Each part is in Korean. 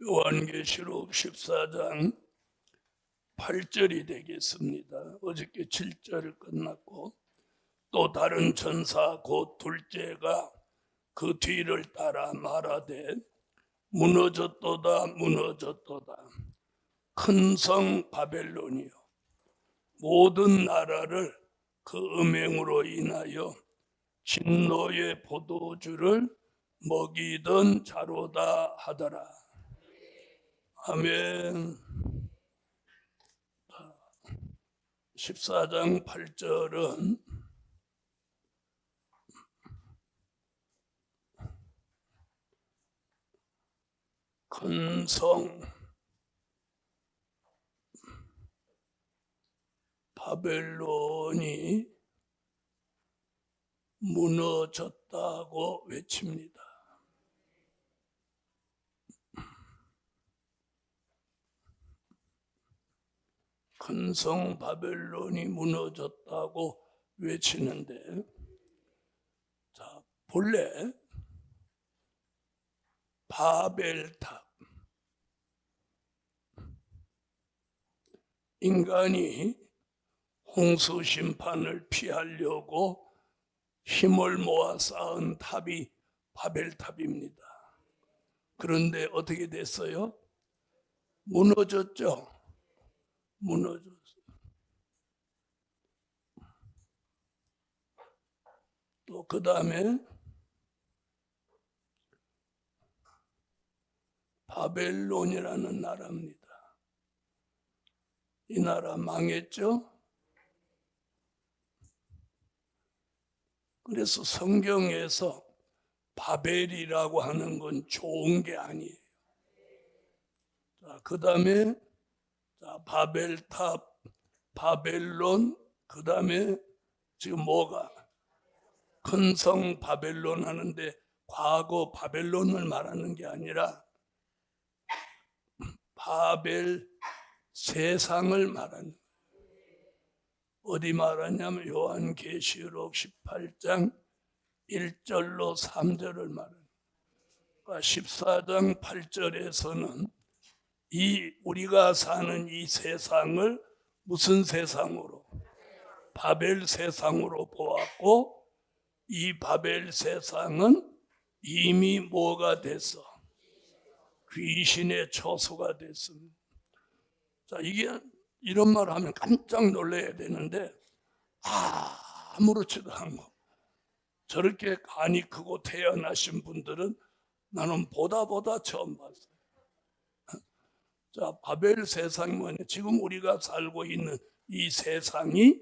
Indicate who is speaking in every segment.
Speaker 1: 요한계시록 14장 8절이 되겠습니다. 어저께 7절 끝났고, 또 다른 천사 곧 둘째가 그 뒤를 따라 말하되 무너졌도다 무너졌도다 큰 성 바벨론이요 모든 나라를 그 음행으로 인하여 진노의 포도주를 먹이던 자로다 하더라. 아멘. 14장 8절은 큰 성 바벨론이 무너졌다고 외칩니다. 큰 성 바벨론이 무너졌다고 외치는데, 자, 본래 바벨탑, 인간이 홍수 심판을 피하려고 힘을 모아 쌓은 탑이 바벨탑입니다. 그런데 어떻게 됐어요? 무너졌죠. 무너졌어요. 또 그 다음에 바벨론이라는 나라입니다. 이 나라 망했죠. 그래서 성경에서 바벨이라고 하는 건 좋은 게 아니에요. 자, 그 다음에 바벨탑, 바벨론, 그 다음에 지금 뭐가? 큰 성 바벨론 하는데 과거 바벨론을 말하는 게 아니라 바벨 세상을 말하는 거예요. 어디 말하냐면 요한계시록 18장 1절로 3절을 말합니다. 14장 8절에서는 우리가 사는 이 세상을 무슨 세상으로? 바벨 세상으로 보았고, 이 바벨 세상은 이미 뭐가 됐어? 귀신의 처소가 됐습니다. 자, 이게 이런 말 하면 깜짝 놀라야 되는데 아무렇지도 않고 저렇게 간이 크고 태어나신 분들은 나는 보다 처음 봤어요. 자, 바벨 세상이 뭐냐? 지금 우리가 살고 있는 이 세상이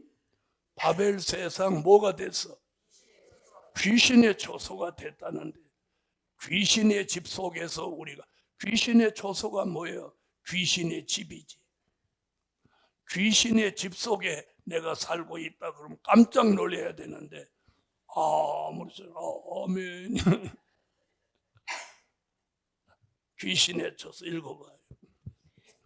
Speaker 1: 바벨 세상 뭐가 됐어? 귀신의 처소가 됐다는데, 귀신의 집 속에서 우리가, 귀신의 처소가 뭐예요? 귀신의 집이지. 귀신의 집 속에 내가 살고 있다 그러면 깜짝 놀라야 되는데 아멘. 귀신의 처소 읽어봐요.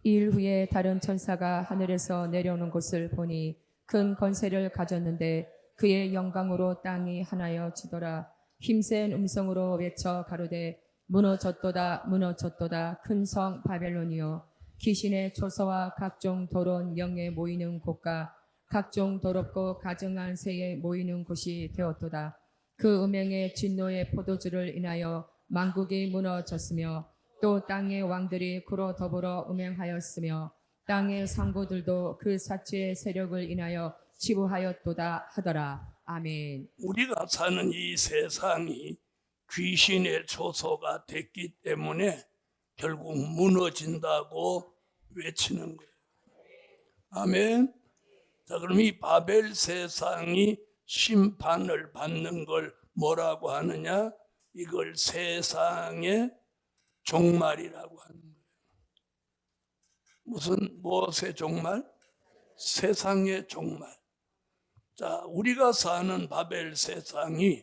Speaker 2: 일 후에 다른 천사가 하늘에서 내려오는 것을 보니 큰 권세를 가졌는데 그의 영광으로 땅이 하나여지더라. 힘센 음성으로 외쳐 가로되 무너졌도다 무너졌도다 큰 성 바벨론이여 귀신의 초소와 각종 더러운 영에 모이는 곳과 각종 더럽고 가증한 새에 모이는 곳이 되었도다. 그 음행의 진노의 포도주를 인하여 만국이 무너졌으며 또 땅의 왕들이 그로 더불어 음행하였으며 땅의 상고들도 그 사치의 세력을 인하여 치부하였도다 하더라. 아멘.
Speaker 1: 우리가 사는 이 세상이 귀신의 초소가 됐기 때문에 결국 무너진다고 외치는 거예요. 아멘. 자, 그럼 이 바벨 세상이 심판을 받는 걸 뭐라고 하느냐? 이걸 세상의 종말이라고 하는 거예요. 무엇의 종말? 세상의 종말. 자, 우리가 사는 바벨 세상이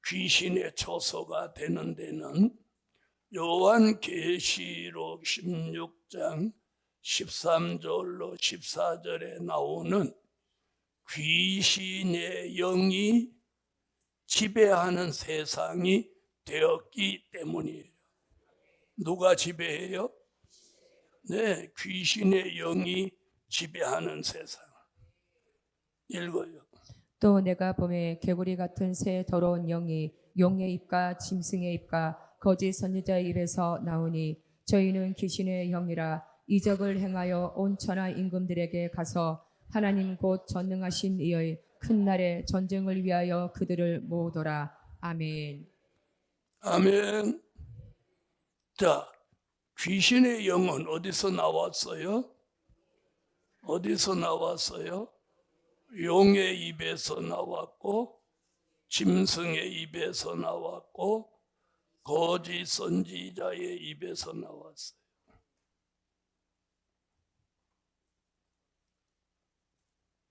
Speaker 1: 귀신의 처소가 되는 데는 요한계시록 16장 13절로 14절에 나오는 귀신의 영이 지배하는 세상이 되었기 때문이에요. 누가 지배해요? 네, 귀신의 영이 지배하는 세상. 읽어요.
Speaker 2: 또 내가 봄에 개구리 같은 새 더러운 영이 용의 입과 짐승의 입과 거짓 선지자의 입에서 나오니 저희는 귀신의 영이라 이적을 행하여 온 천하 임금들에게 가서 하나님 곧 전능하신 이의 큰 날의 전쟁을 위하여 그들을 모으더라. 아멘.
Speaker 1: 아멘. 자, 귀신의 영은 어디서 나왔어요? 어디서 나왔어요? 용의 입에서 나왔고, 짐승의 입에서 나왔고, 거짓 선지자의 입에서 나왔어요.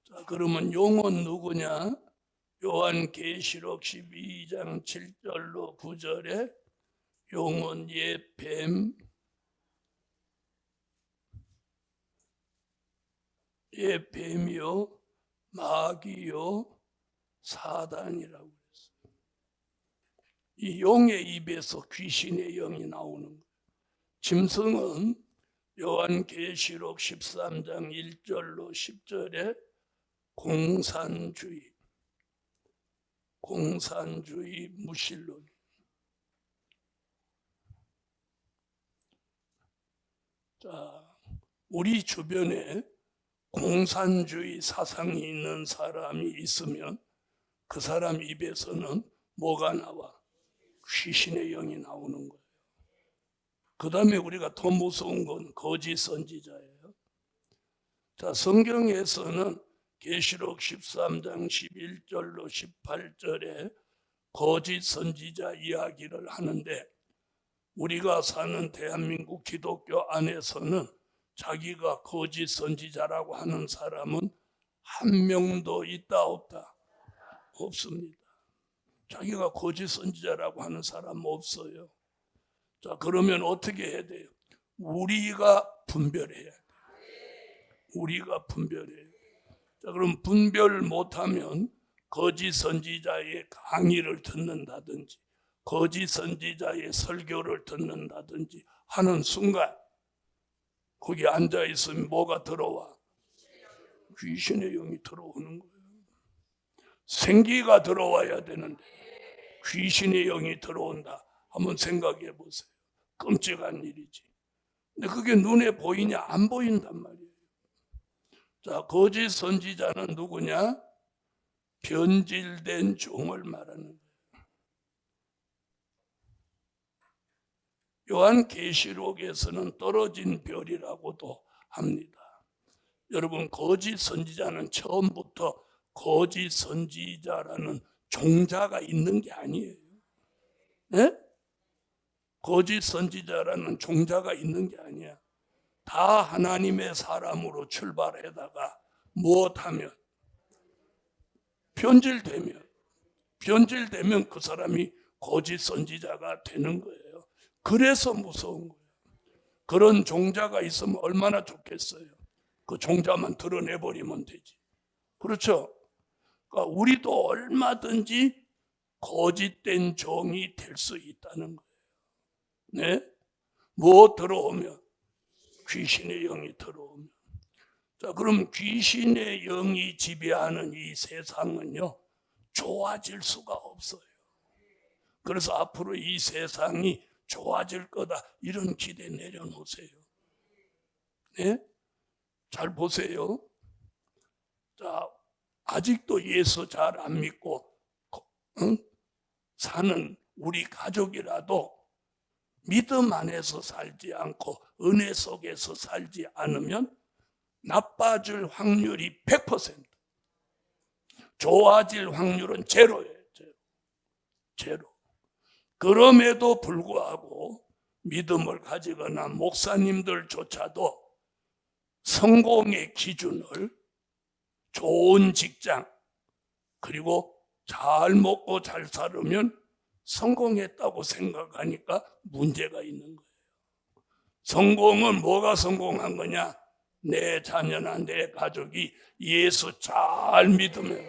Speaker 1: 자, 그러면 용은 누구냐? 요한계시록 12장 7절로 9절에 용은 옛 뱀, 옛 뱀이요, 마귀요, 사단이라고 했어요. 이 용의 입에서 귀신의 영이 나오는 거예요. 짐승은 요한계시록 13장 1절로 10절에 공산주의 무신론. 자, 우리 주변에 공산주의 사상이 있는 사람이 있으면 그 사람 입에서는 뭐가 나와? 귀신의 영이 나오는 거예요. 그 다음에 우리가 더 무서운 건 거짓 선지자예요. 자, 성경에서는 계시록 13장 11절로 18절에 거짓 선지자 이야기를 하는데, 우리가 사는 대한민국 기독교 안에서는 자기가 거짓 선지자라고 하는 사람은 한 명도 있다 없다? 없습니다. 자기가 거짓 선지자라고 하는 사람 없어요. 자, 그러면 어떻게 해야 돼요? 우리가 분별해야 돼요. 우리가 분별해야 돼요. 자, 그럼 분별 못하면 거짓 선지자의 강의를 듣는다든지 거짓 선지자의 설교를 듣는다든지 하는 순간 거기 앉아 있으면 뭐가 들어와? 귀신의 영이 들어오는 거예요. 생기가 들어와야 되는데 귀신의 영이 들어온다. 한번 생각해 보세요. 끔찍한 일이지. 근데 그게 눈에 보이냐? 안 보인단 말이에요. 자, 거짓 선지자는 누구냐? 변질된 종을 말하는 거예요. 요한계시록에서는 떨어진 별이라고도 합니다. 여러분, 거짓 선지자는 처음부터 거짓 선지자라는 종자가 있는 게 아니에요. 네? 거짓 선지자라는 종자가 있는 게 아니야. 다 하나님의 사람으로 출발하다가 무엇하면? 변질되면 그 사람이 거짓 선지자가 되는 거예요. 그래서 무서운 거예요. 그런 종자가 있으면 얼마나 좋겠어요. 그 종자만 드러내버리면 되지. 그렇죠? 그러니까 우리도 얼마든지 거짓된 종이 될 수 있다는 거예요. 네? 뭐 들어오면? 귀신의 영이 들어오면. 자, 그럼 귀신의 영이 지배하는 이 세상은요, 좋아질 수가 없어요. 그래서 앞으로 이 세상이 좋아질 거다, 이런 기대 내려놓으세요. 네? 잘 보세요. 자, 아직도 예수 잘 안 믿고 사는 우리 가족이라도 믿음 안에서 살지 않고 은혜 속에서 살지 않으면 나빠질 확률이 100%, 좋아질 확률은 제로예요. 제로. 그럼에도 불구하고 믿음을 가지거나 목사님들조차도 성공의 기준을 좋은 직장, 그리고 잘 먹고 잘 살으면 성공했다고 생각하니까 문제가 있는 거예요. 성공은 뭐가 성공한 거냐? 내 자녀나 내 가족이 예수 잘 믿으면,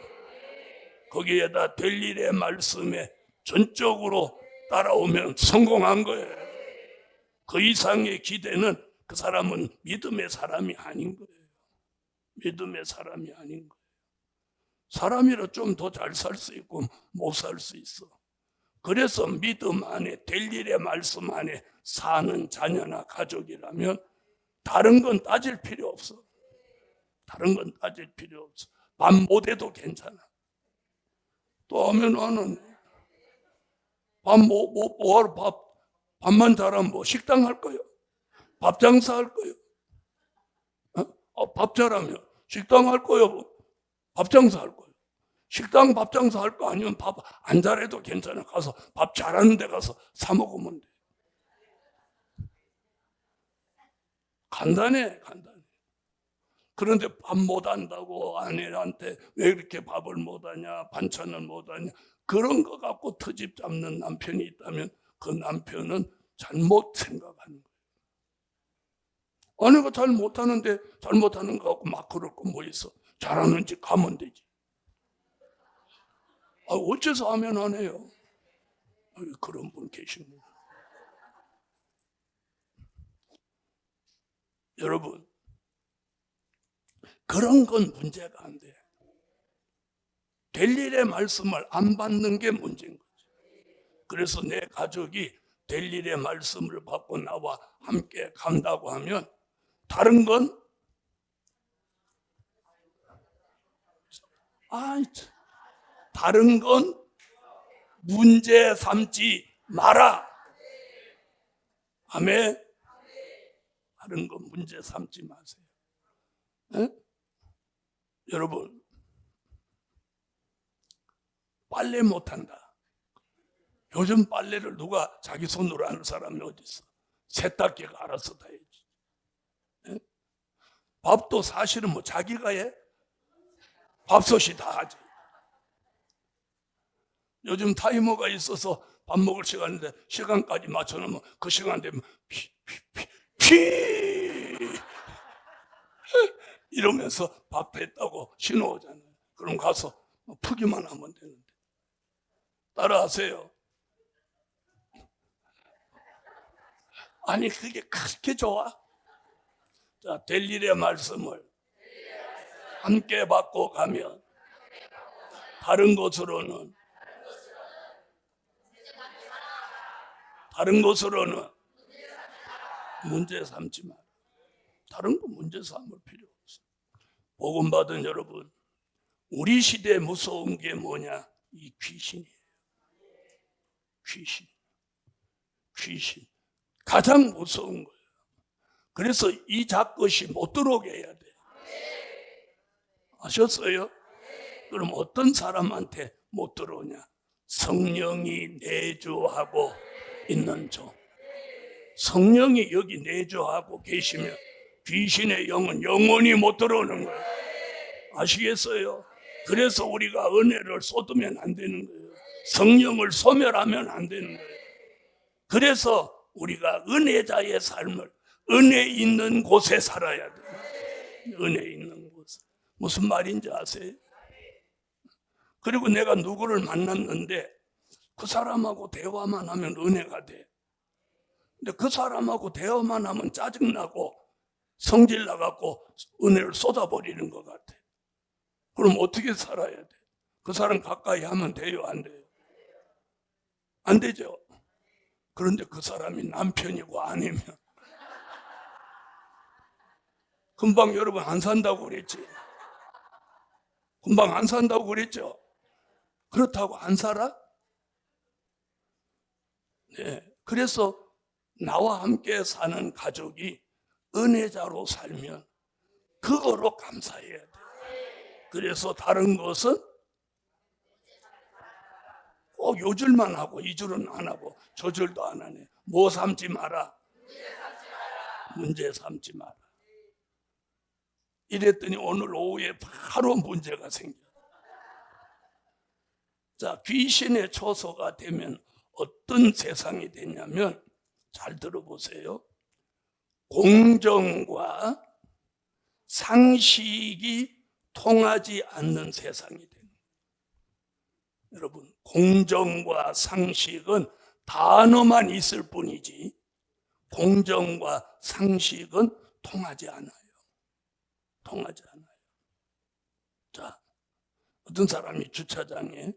Speaker 1: 거기에다 될 일의 말씀에 전적으로 따라오면 성공한 거예요. 그 이상의 기대는 그 사람은 믿음의 사람이 아닌 거예요. 믿음의 사람이 아닌 거예요. 사람이라 좀 더 잘 살 수 있고 못 살 수 있어. 그래서 믿음 안에, 될 일의 말씀 안에 사는 자녀나 가족이라면 다른 건 따질 필요 없어. 다른 건 따질 필요 없어. 밥 못해도 괜찮아. 또 하면 나는 뭐하러 밥만 잘하면 뭐 식당 할 거요? 밥 장사 할 거요? 밥 잘하면 식당 할 거요? 밥 장사 할 거요? 식당 밥 장사 할 거 아니면 밥 안 잘해도 괜찮아. 가서 밥 잘하는 데 가서 사 먹으면 돼. 간단해. 그런데 밥 못한다고 아내한테 왜 이렇게 밥을 못하냐, 반찬을 못하냐, 그런 거 갖고 트집 잡는 남편이 있다면 그 남편은 잘못 생각하는 거예요. 아내가 잘 못하는데 잘못하는 거 갖고 막 그럴 거 뭐 있어. 잘하는지 가면 되지. 어째서 하면 안 해요? 그런 분 계십니다. 여러분, 그런 건 문제가 안 돼. 될 일의 말씀을 안 받는 게 문제인 거죠. 그래서 내 가족이 될 일의 말씀을 받고 나와 함께 간다고 하면 다른 건 다른 건 문제 삼지 마라. 아멘. 다른 건 문제 삼지 마세요. 에? 여러분, 빨래 못한다. 요즘 빨래를 누가 자기 손으로 하는 사람이 어디 있어? 세탁기가 알아서 다 해야지. 에? 밥도 사실은 뭐 자기가 해? 밥솥이 다 하지. 요즘 타이머가 있어서 밥 먹을 시간인데 시간까지 맞춰놓으면 그 시간 되면 피 이러면서 밥 됐다고 신호 오잖아요. 그럼 가서 푸기만 하면 되는데. 따라하세요. 아니 그게 그렇게 좋아? 자, 될 일의 말씀을 함께 받고 가면 다른 것으로는 문제 삼지 마라. 다른 거 문제 삼을 필요 없어. 복음 받은 여러분, 우리 시대에 무서운 게 뭐냐? 이 귀신이에요. 귀신. 가장 무서운 거예요. 그래서 이 작것이 못 들어오게 해야 돼. 아셨어요? 그럼 어떤 사람한테 못 들어오냐? 성령이 내주하고 있는 종. 성령이 여기 내주하고 계시면 귀신의 영은 영원히 못 들어오는 거예요. 아시겠어요? 그래서 우리가 은혜를 쏟으면 안 되는 거예요. 성령을 소멸하면 안 되는 거예요. 그래서 우리가 은혜자의 삶을 은혜 있는 곳에 살아야 돼요. 은혜 있는 곳에. 무슨 말인지 아세요? 그리고 내가 누구를 만났는데 그 사람하고 대화만 하면 은혜가 돼. 근데 그 사람하고 대화만 하면 짜증나고 성질 나갖고 은혜를 쏟아버리는 것 같아. 그럼 어떻게 살아야 돼? 그 사람 가까이 하면 돼요? 안 돼요? 안 되죠. 그런데 그 사람이 남편이고 아니면 금방 여러분 안 산다고 그랬지. 금방 안 산다고 그랬죠. 그렇다고 안 살아? 네. 그래서 나와 함께 사는 가족이 은혜자로 살면 그거로 감사해야 돼. 그래서 다른 것은 꼭 요 줄만 하고 이 줄은 안 하고 저 줄도 안 하네. 뭐 삼지 마라. 문제 삼지 마라. 이랬더니 오늘 오후에 바로 문제가 생겨. 자, 귀신의 초소가 되면 어떤 세상이 되냐면 잘 들어보세요. 공정과 상식이 통하지 않는 세상이 됩니다. 여러분, 공정과 상식은 단어만 있을 뿐이지 공정과 상식은 통하지 않아요. 통하지 않아요. 자, 어떤 사람이 주차장에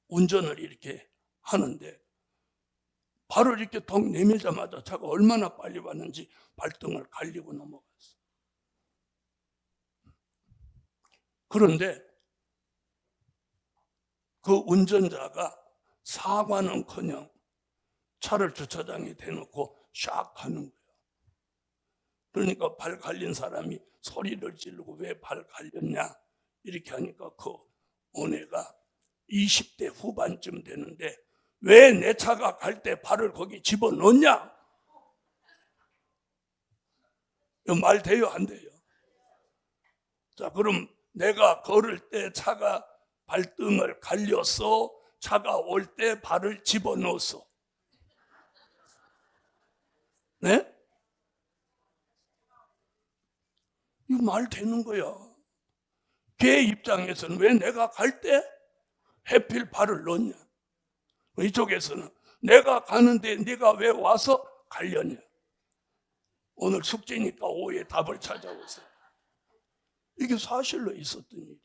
Speaker 1: 운전을 이렇게 하는데 발을 이렇게 턱 내밀자마자 차가 얼마나 빨리 왔는지 발등을 갈리고 넘어갔어. 그런데 그 운전자가 사과는커녕 차를 주차장에 대놓고 샥 하는 거예요. 그러니까 발 갈린 사람이 소리를 지르고 왜 발 갈렸냐 이렇게 하니까 그 오네가 20대 후반쯤 되는데 왜 내 차가 갈 때 발을 거기 집어넣냐? 이거 말 돼요 안 돼요? 자, 그럼 내가 걸을 때 차가 발등을 갈렸어? 차가 올 때 발을 집어넣었어? 네? 이거 말 되는 거야. 걔 입장에서는 왜 내가 갈 때 해필 발을 넣냐? 이쪽에서는 내가 가는데 네가 왜 와서 갈렸냐? 오늘 숙제니까 오후에 답을 찾아오세요. 이게 사실로 있었던 일이에요.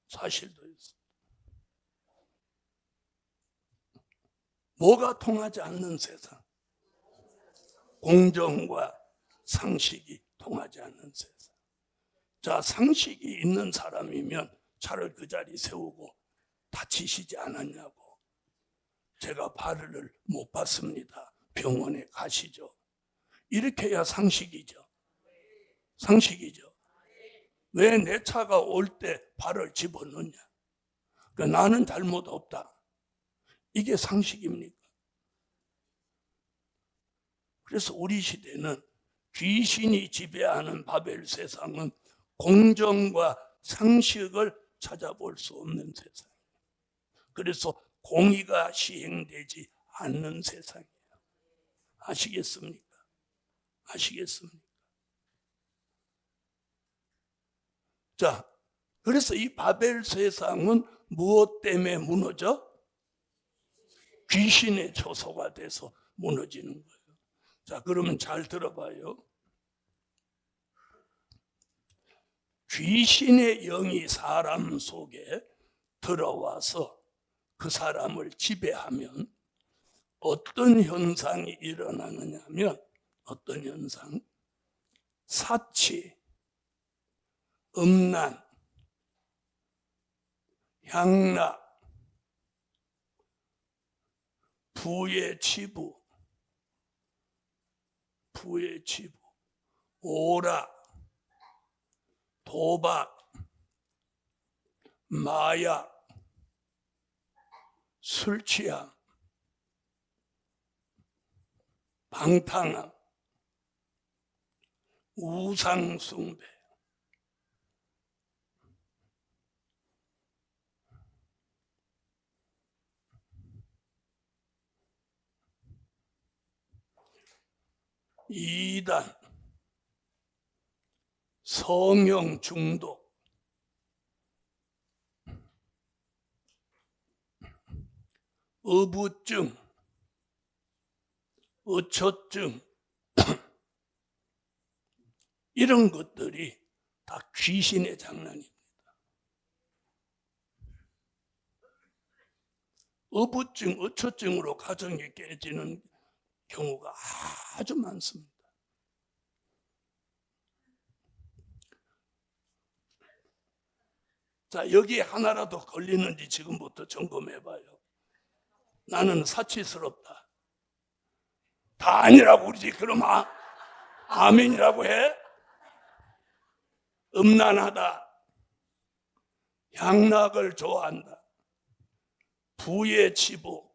Speaker 1: 사실도 있어. 뭐가 통하지 않는 세상? 공정과 상식이 통하지 않는 세상. 자, 상식이 있는 사람이면 차를 그 자리 세우고 다치시지 않았냐고. 제가 발을 못 봤습니다. 병원에 가시죠. 이렇게 해야 상식이죠. 상식이죠. 왜 내 차가 올 때 발을 집어넣냐? 그러니까 나는 잘못 없다. 이게 상식입니까? 그래서 우리 시대는 귀신이 지배하는 바벨 세상은 공정과 상식을 찾아볼 수 없는 세상이에요. 그래서 공의가 시행되지 않는 세상이에요. 아시겠습니까? 아시겠습니까? 자, 그래서 이 바벨 세상은 무엇 때문에 무너져? 귀신의 초소가 돼서 무너지는 거예요. 자, 그러면 잘 들어봐요. 귀신의 영이 사람 속에 들어와서 그 사람을 지배하면 어떤 현상이 일어나느냐 하면 어떤 현상? 사치, 음란, 향락, 부의 치부, 오락, 도박, 마약, 술 취함, 방탕함, 우상숭배, 이단, 성형 중독, 어부증, 어처증 이런 것들이 다 귀신의 장난입니다. 어부증, 어처증으로 가정이 깨지는 경우가 아주 많습니다. 자, 여기에 하나라도 걸리는지 지금부터 점검해봐요. 나는 사치스럽다. 다 아니라고 그러지. 그럼 아멘이라고 해? 음란하다. 향락을 좋아한다. 부의 치부.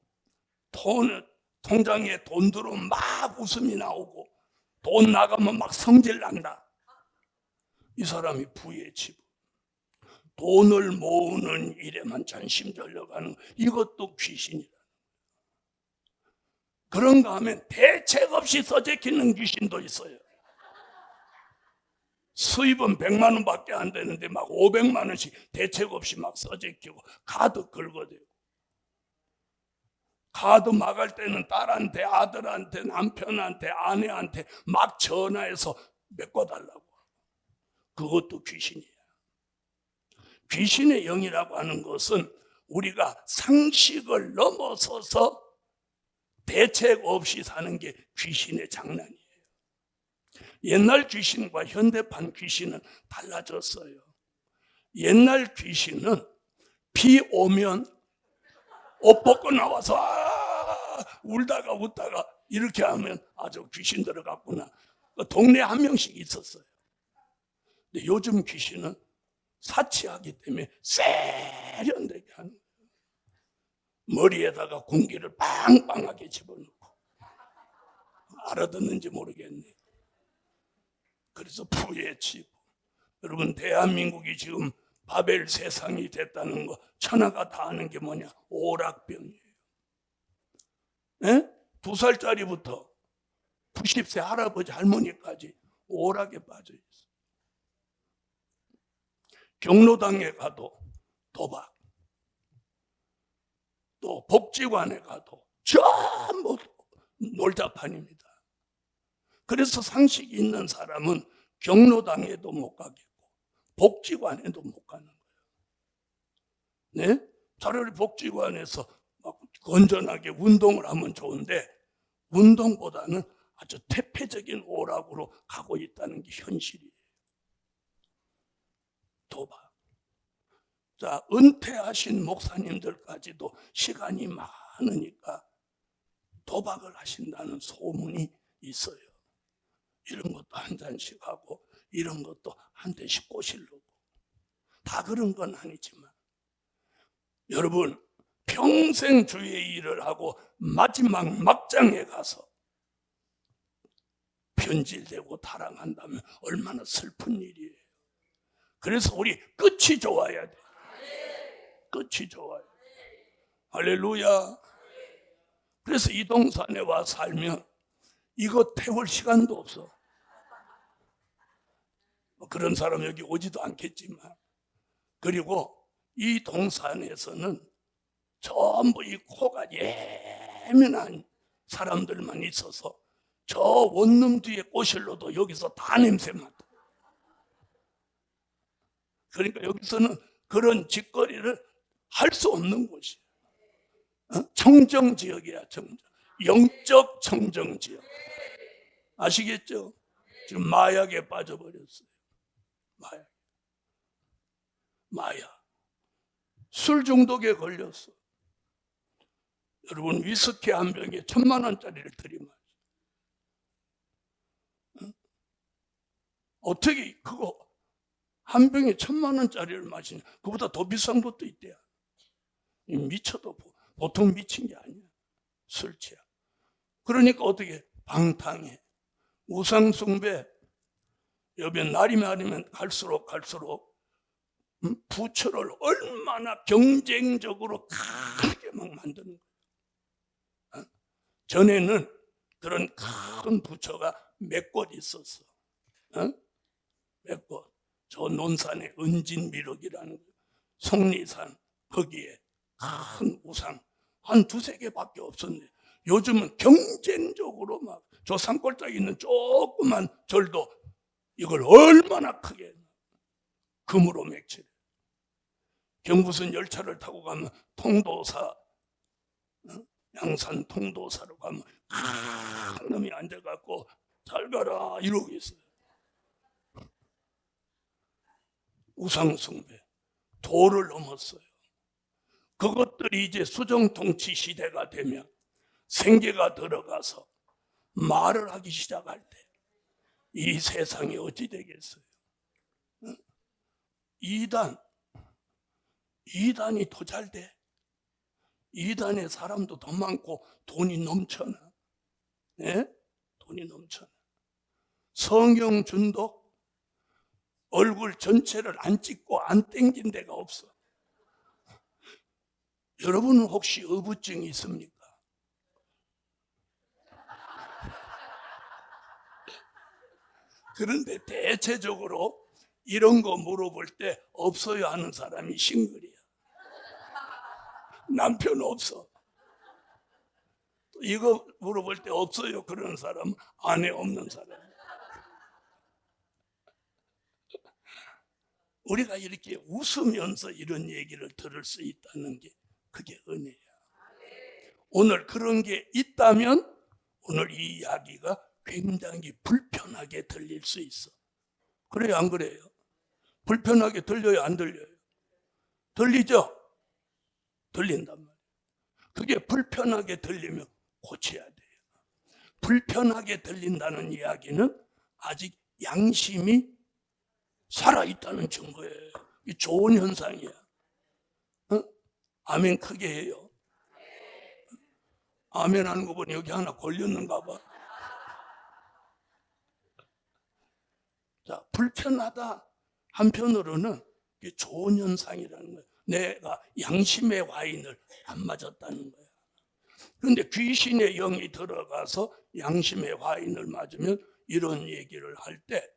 Speaker 1: 통장에 돈 들어오면 막 웃음이 나오고 돈 나가면 막 성질 난다. 이 사람이 부의 치부. 돈을 모으는 일에만 전심 전력하는 이것도 귀신이다. 그런가 하면 대책 없이 써재키는 귀신도 있어요. 수입은 100만 원밖에 안 되는데 막 500만 원씩 대책 없이 막 써재키고 가득 긁어대고 카드 막을 때는 딸한테, 아들한테, 남편한테, 아내한테 막 전화해서 메꿔달라고. 그것도 귀신이에요. 귀신의 영이라고 하는 것은 우리가 상식을 넘어서서 대책 없이 사는 게 귀신의 장난이에요. 옛날 귀신과 현대판 귀신은 달라졌어요. 옛날 귀신은 비 오면 옷 벗고 나와서 울다가 웃다가 이렇게 하면 아주 귀신 들어갔구나. 동네에 한 명씩 있었어요. 근데 요즘 귀신은 사치하기 때문에 세련되게 하는 거예요. 머리에다가 공기를 빵빵하게 집어넣고. 알아듣는지 모르겠네. 그래서 부해치고. 여러분, 대한민국이 지금 바벨 세상이 됐다는 거 천하가 다 아는 게 뭐냐? 오락병이에요. 네? 2살짜리부터 90세 할아버지 할머니까지 오락에 빠져 있어요. 경로당에 가도 도박, 또 복지관에 가도 전부 놀자판입니다. 그래서 상식이 있는 사람은 경로당에도 못 가겠고 복지관에도 못 가는 거예요. 네? 차라리 복지관에서 막 건전하게 운동을 하면 좋은데 운동보다는 아주 퇴폐적인 오락으로 가고 있다는 게 현실이에요. 도박. 자, 은퇴하신 목사님들까지도 시간이 많으니까 도박을 하신다는 소문이 있어요. 이런 것도 한 잔씩 하고 이런 것도 한 대씩 꼬시려고. 다 그런 건 아니지만 여러분, 평생 주의 일을 하고 마지막 막장에 가서 변질되고 타락한다면 얼마나 슬픈 일이에요. 그래서 우리 끝이 좋아야 돼. 끝이 좋아요. 할렐루야. 그래서 이 동산에 와 살면 이거 태울 시간도 없어. 그런 사람 여기 오지도 않겠지만. 그리고 이 동산에서는 전부 이 코가 예민한 사람들만 있어서 저 원룸 뒤에 꼬실러도 여기서 다 냄새 맡아. 그러니까 여기서는 그런 짓거리를 할 수 없는 곳이에요. 청정지역이야, 청정. 영적 청정지역. 아시겠죠? 지금 마약에 빠져버렸어요. 마약. 술 중독에 걸렸어. 여러분, 위스키 한 병에 1,000,000원짜리를 들이마셔. 어떻게 그거 한 병에 1,000,000원짜리를 마시냐? 그보다 더 비싼 것도 있대요. 미쳐도 보통 미친 게 아니야. 술 취야. 그러니까 어떻게 방탕해. 우상숭배. 여기 날이 많으면 갈수록 부처를 얼마나 경쟁적으로 크게 막 만드는 거예요. 전에는 그런 큰 부처가 몇 곳 있었어. 몇 곳. 저 논산에 은진미륵이라는 속리산 거기에 큰 우상 한 2-3개밖에 없었네. 요즘은 경쟁적으로 막 저 산골짜기 있는 조그만 절도 이걸 얼마나 크게 금으로 맥칠해. 경부선 열차를 타고 가면 통도사, 양산 통도사로 가면 큰 놈이 앉아갖고 잘 가라 이러고 있어요. 우상숭배, 도를 넘었어요. 그것들이 이제 수정통치 시대가 되면 생계가 들어가서 말을 하기 시작할 때 이 세상이 어찌 되겠어요? 이단이 더 잘 돼. 이단에 사람도 더 많고 돈이 넘쳐나. 네? 돈이 넘쳐나. 성경 중독, 얼굴 전체를 안 찍고 안 땡긴 데가 없어. 여러분은 혹시 어부증이 있습니까? 그런데 대체적으로 이런 거 물어볼 때 없어요 하는 사람이 싱글이야. 남편 없어. 이거 물어볼 때 없어요. 그런 사람, 아내 없는 사람. 우리가 이렇게 웃으면서 이런 얘기를 들을 수 있다는 게 그게 은혜야. 오늘 그런 게 있다면 오늘 이 이야기가 굉장히 불편하게 들릴 수 있어. 그래요, 안 그래요? 불편하게 들려요, 안 들려요? 들리죠? 들린단 말이에요. 그게 불편하게 들리면 고쳐야 돼요. 불편하게 들린다는 이야기는 아직 양심이 살아있다는 증거예요. 이 좋은 현상이야. 아멘 크게 해요. 아멘 하는 거 보니 여기 하나 걸렸는가 봐. 자, 불편하다 한편으로는 이게 좋은 현상이라는 거예요. 내가 양심의 와인을 안 맞았다는 거예요. 그런데 귀신의 영이 들어가서 양심의 와인을 맞으면 이런 얘기를 할 때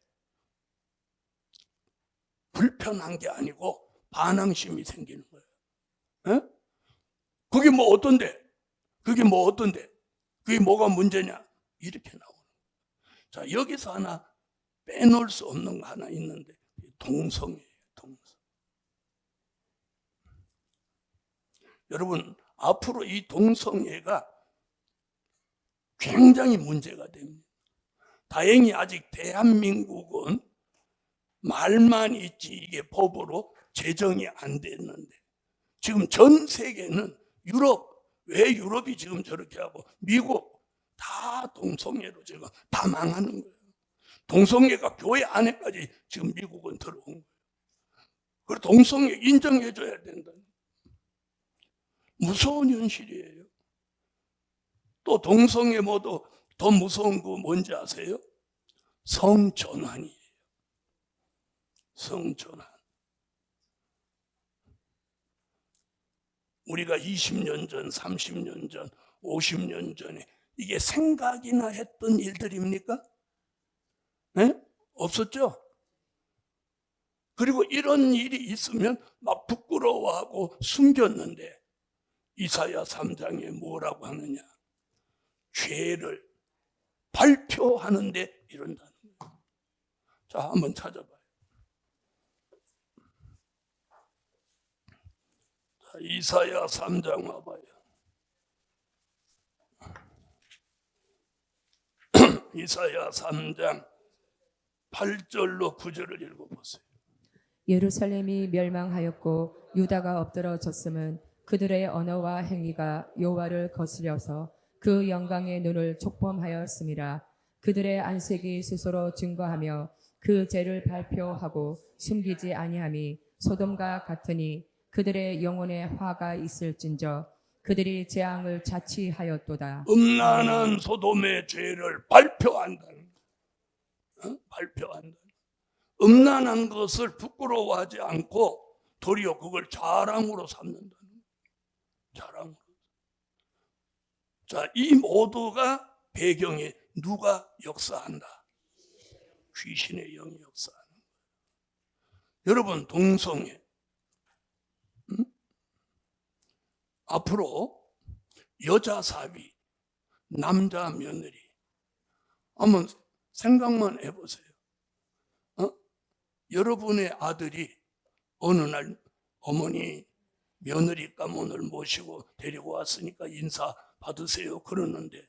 Speaker 1: 불편한 게 아니고 반항심이 생기는 거예요. 에? 그게 뭐 어떤데? 그게 뭐 어떤데? 그게 뭐가 문제냐? 이렇게 나오는 거예요. 자, 여기서 하나 빼놓을 수 없는 거 하나 있는데 동성애예요. 동성. 여러분, 앞으로 이 동성애가 굉장히 문제가 됩니다. 다행히 아직 대한민국은 말만 있지 이게 법으로 제정이 안 됐는데 지금 전 세계는 유럽, 왜 유럽이 지금 저렇게 하고 미국 다 동성애로 지금 다 망하는 거예요. 동성애가 교회 안에까지 지금 미국은 들어온 거예요. 그리고 동성애 인정해줘야 된다. 무서운 현실이에요. 또 동성애 모두 더 무서운 거 뭔지 아세요? 성전환이에요. 성전환. 우리가 20년 전, 30년 전, 50년 전에 이게 생각이나 했던 일들입니까? 네? 없었죠? 그리고 이런 일이 있으면 막 부끄러워하고 숨겼는데 이사야 3장에 뭐라고 하느냐? 죄를 발표하는데 이런다는 거예요. 자, 한번 찾아봐요. 자, 이사야 3장 와봐요. 이사야 3장 8절로 9절을 읽어보세요.
Speaker 2: 예루살렘이 멸망하였고 유다가 엎드러졌음은 그들의 언어와 행위가 여호와를 거스려서 그 영광의 눈을 촉범하였음이라. 그들의 안색이 스스로 증거하며 그 죄를 발표하고 숨기지 아니함이 소돔과 같으니 그들의 영혼에 화가 있을진저 그들이 재앙을 자치하였도다.
Speaker 1: 음란한 소돔의 죄를 발표한다는 거예요. 발표한다. 음란한 것을 부끄러워하지 않고 도리어 그걸 자랑으로 삼는다는 거예요. 자랑으로. 자, 이 모두가 배경에 누가 역사한다? 귀신의 영이 역사하는 거예요. 여러분, 동성애 앞으로 여자 사위, 남자 며느리 한번 생각만 해보세요. 여러분의 아들이 어느 날 어머니 며느리 가문을 모시고 데리고 왔으니까 인사 받으세요 그러는데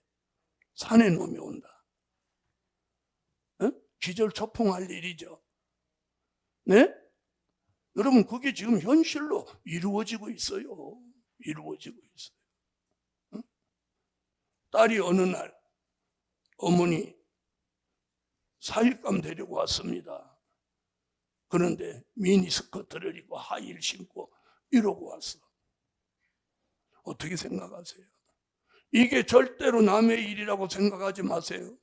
Speaker 1: 산에 놈이 온다. 기절초풍할 일이죠. 네? 여러분, 그게 지금 현실로 이루어지고 있어요. 이루어지고 있어요. 딸이 어느 날 어머니 사윗감 데리고 왔습니다. 그런데 미니스커트를 입고 하이힐 신고 이러고 왔어. 어떻게 생각하세요? 이게 절대로 남의 일이라고 생각하지 마세요.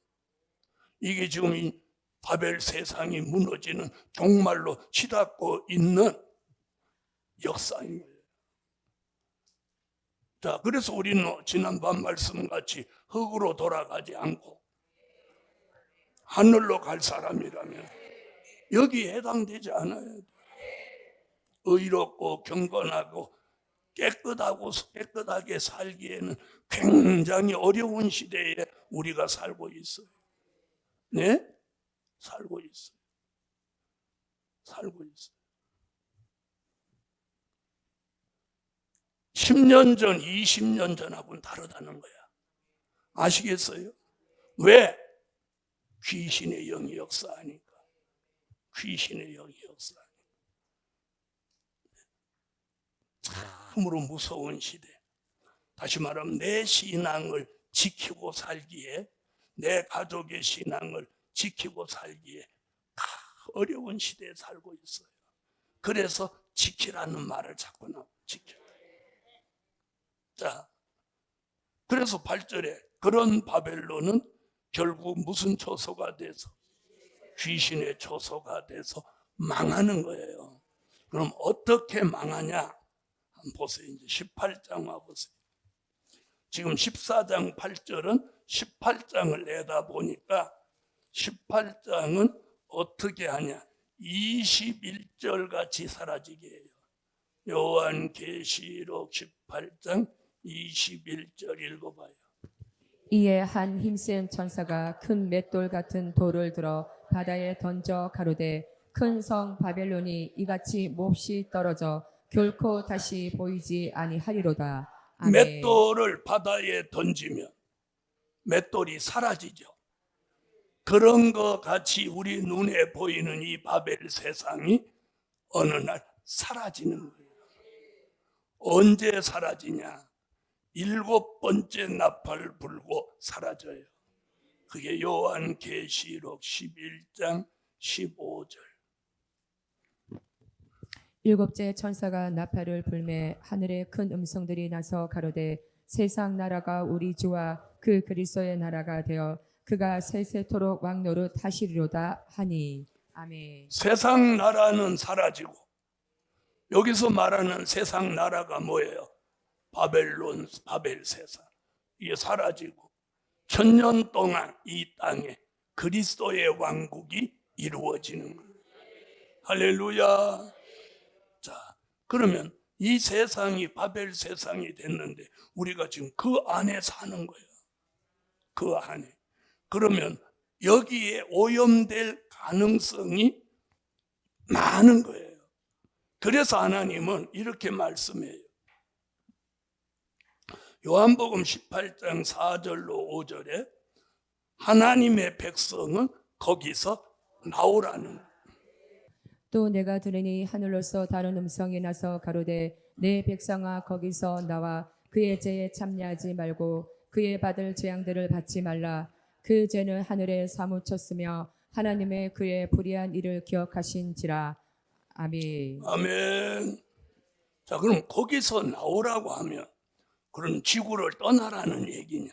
Speaker 1: 이게 지금 이 바벨 세상이 무너지는 종말로 치닫고 있는 역사인 거예요. 자, 그래서 우리는 지난번 말씀같이 흙으로 돌아가지 않고 하늘로 갈 사람이라면 여기에 해당되지 않아요. 의롭고 경건하고 깨끗하게 살기에는 굉장히 어려운 시대에 우리가 살고 있어요. 네? 살고 있어요. 살고 있어요. 10년 전, 20년 전하고는 다르다는 거야. 아시겠어요? 왜? 귀신의 영이 역사하니까. 귀신의 영이 역사하니까. 참으로 무서운 시대. 다시 말하면 내 신앙을 지키고 살기에, 내 가족의 신앙을 지키고 살기에 어려운 시대에 살고 있어요. 그래서 지키라는 말을 자꾸 나와요. 지켜. 자, 그래서 8절에 그런 바벨론은 결국 무슨 초소가 돼서? 귀신의 초소가 돼서 망하는 거예요. 그럼 어떻게 망하냐? 한번 보세요. 이제 18장 와보세요. 지금 14장 8절은 18장을 내다 보니까 18장은 어떻게 하냐? 21절 같이 사라지게 해요. 요한계시록 18장 21절 읽어봐요.
Speaker 2: 이에 한 힘센 천사가 큰 맷돌 같은 돌을 들어 바다에 던져 가로되 큰 성 바벨론이 이같이 몹시 떨어져 결코 다시 보이지 아니하리로다. 아멘.
Speaker 1: 맷돌을 바다에 던지면 맷돌이 사라지죠. 그런 것 같이 우리 눈에 보이는 이 바벨 세상이 어느 날 사라지는 거예요. 언제 사라지냐? 7번째 나팔 불고 사라져요. 그게 요한계시록 11장 15절.
Speaker 2: 일곱째 천사가 나팔을 불매 하늘에 큰 음성들이 나서 가로되 세상 나라가 우리 주와 그 그리스도의 나라가 되어 그가 세세토록 왕노릇 하시리로다 하니. 아멘.
Speaker 1: 세상 나라는 사라지고 여기서 말하는 세상 나라가 뭐예요? 바벨론, 바벨 세상. 이게 사라지고 1000년 동안 이 땅에 그리스도의 왕국이 이루어지는 거예요. 할렐루야. 자, 그러면 이 세상이 바벨 세상이 됐는데 우리가 지금 그 안에 사는 거예요. 그 안에. 그러면 여기에 오염될 가능성이 많은 거예요. 그래서 하나님은 이렇게 말씀해요. 요한복음 18장 4절로 5절에 하나님의 백성은 거기서 나오라는 거예요.
Speaker 2: 또 내가 들으니 하늘로서 다른 음성이 나서 가로되 내 백성아 거기서 나와 그의 죄에 참여하지 말고 그의 받을 재앙들을 받지 말라. 그 죄는 하늘에 사무쳤으며 하나님의 그의 불의한 일을 기억하신지라. 아멘.
Speaker 1: 아멘. 자, 그럼 거기서 나오라고 하면 그럼 지구를 떠나라는 얘기냐?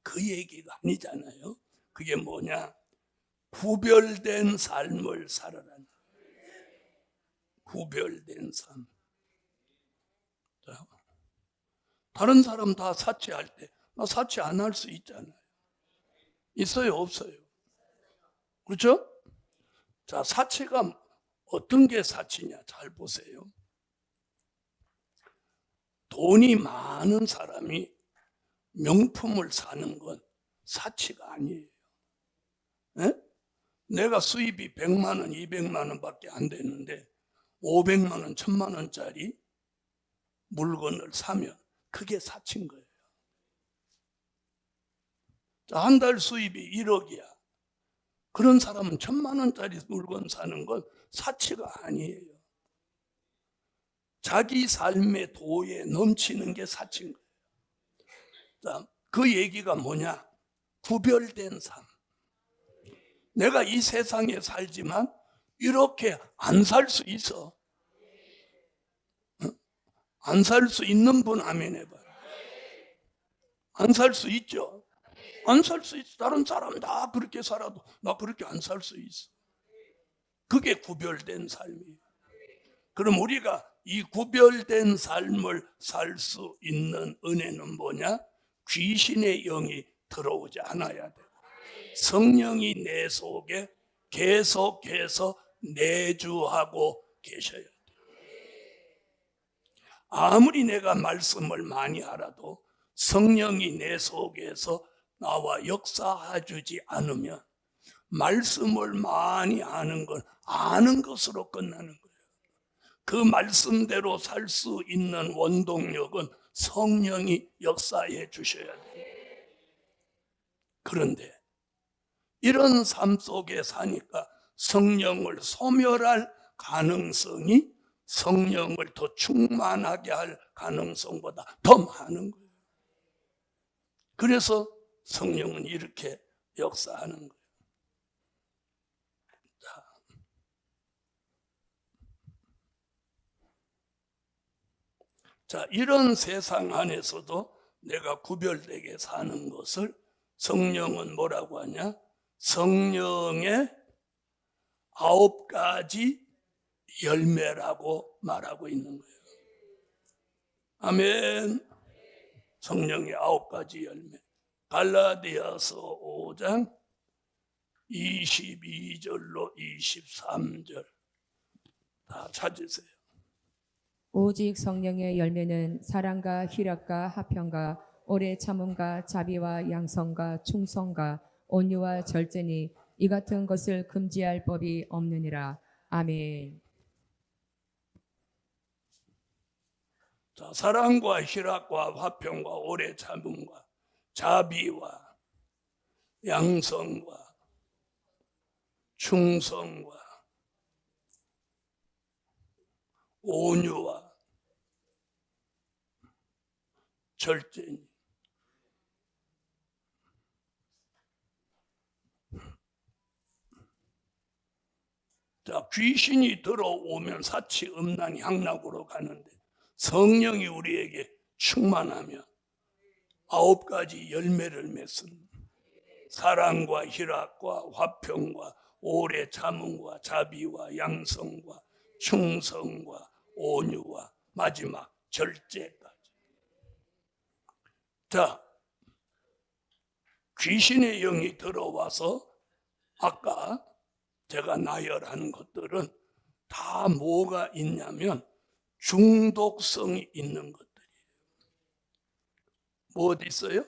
Speaker 1: 그 얘기가 아니잖아요. 그게 뭐냐? 구별된 삶을 살아라는. 구별된 삶. 자, 다른 사람 다 사치할 때 나 사치 안 할 수 있잖아요. 있어요, 없어요? 그렇죠? 자, 사치가 어떤 게 사치냐? 잘 보세요. 돈이 많은 사람이 명품을 사는 건 사치가 아니에요. 네? 내가 수입이 100만 원, 200만 원밖에 안 되는데 500만 원, 1000만 원짜리 물건을 사면 그게 사치인 거예요. 한 달 수입이 1억이야. 그런 사람은 1000만 원짜리 물건 사는 건 사치가 아니에요. 자기 삶의 도에 넘치는 게 사치인 거예요. 자, 그 얘기가 뭐냐? 구별된 삶. 내가 이 세상에 살지만 이렇게 안 살 수 있어. 안 살 수 있는 분 아멘 해봐요. 안 살 수 있죠? 안 살 수 있어. 다른 사람 다 그렇게 살아도 나 그렇게 안 살 수 있어. 그게 구별된 삶이에요. 그럼 우리가 이 구별된 삶을 살 수 있는 은혜는 뭐냐? 귀신의 영이 들어오지 않아야 돼요. 성령이 내 속에 계속해서 내주하고 계셔야 돼요. 아무리 내가 말씀을 많이 알아도 성령이 내 속에서 나와 역사해주지 않으면 말씀을 많이 아는 건 아는 것으로 끝나는 거예요. 그 말씀대로 살 수 있는 원동력은 성령이 역사해 주셔야 돼요. 그런데 이런 삶 속에 사니까 성령을 소멸할 가능성이 성령을 더 충만하게 할 가능성보다 더 많은 거예요. 그래서 성령은 이렇게 역사하는 거예요. 자, 이런 세상 안에서도 내가 구별되게 사는 것을 성령은 뭐라고 하냐? 성령의 9가지 열매라고 말하고 있는 거예요. 아멘. 성령의 9가지 열매. 갈라디아서 5장 22절로 23절 다 찾으세요.
Speaker 2: 오직 성령의 열매는 사랑과 희락과 화평과 오래 참음과 자비와 양성과 충성과 온유와 절제니 이 같은 것을 금지할 법이 없느니라. 아멘.
Speaker 1: 자, 사랑과 희락과 화평과 오래 참음과 자비와 양성과 충성과 온유와 절제니 자, 귀신이 들어오면 사치 음란 향락으로 가는데 성령이 우리에게 충만하면 9가지 열매를 맺습니다. 사랑과 희락과 화평과 오래 참음과 자비와 양성과 충성과 온유와 마지막 절제까지. 자, 귀신의 영이 들어와서 아까 제가 나열한 것들은 다 뭐가 있냐면 중독성이 있는 것들이에요. 뭐 어디 있어요?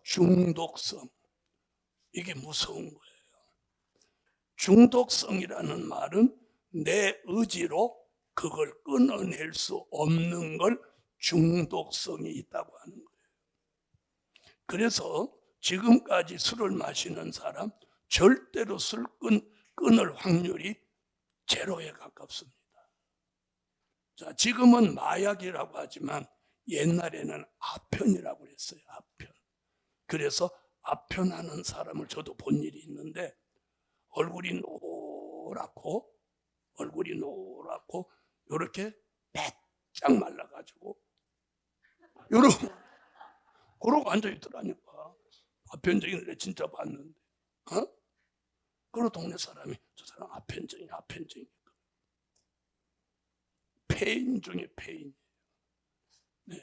Speaker 1: 중독성. 이게 무서운 거예요. 중독성이라는 말은 내 의지로 그걸 끊어낼 수 없는 걸 중독성이 있다고 하는 거예요. 그래서 지금까지 술을 마시는 사람 절대로 술 끊을 확률이 제로에 가깝습니다. 자, 지금은 마약이라고 하지만 옛날에는 아편이라고 했어요. 아편. 그래서 아편하는 사람을 저도 본 일이 있는데 얼굴이 노랗고 이렇게 빼짝 말라가지고 그러고 앉아있더라니까. 아편증인 애 진짜 봤는데 그리고 동네 사람이 저 사람 아편증이야. 폐인 중에 폐인. 네.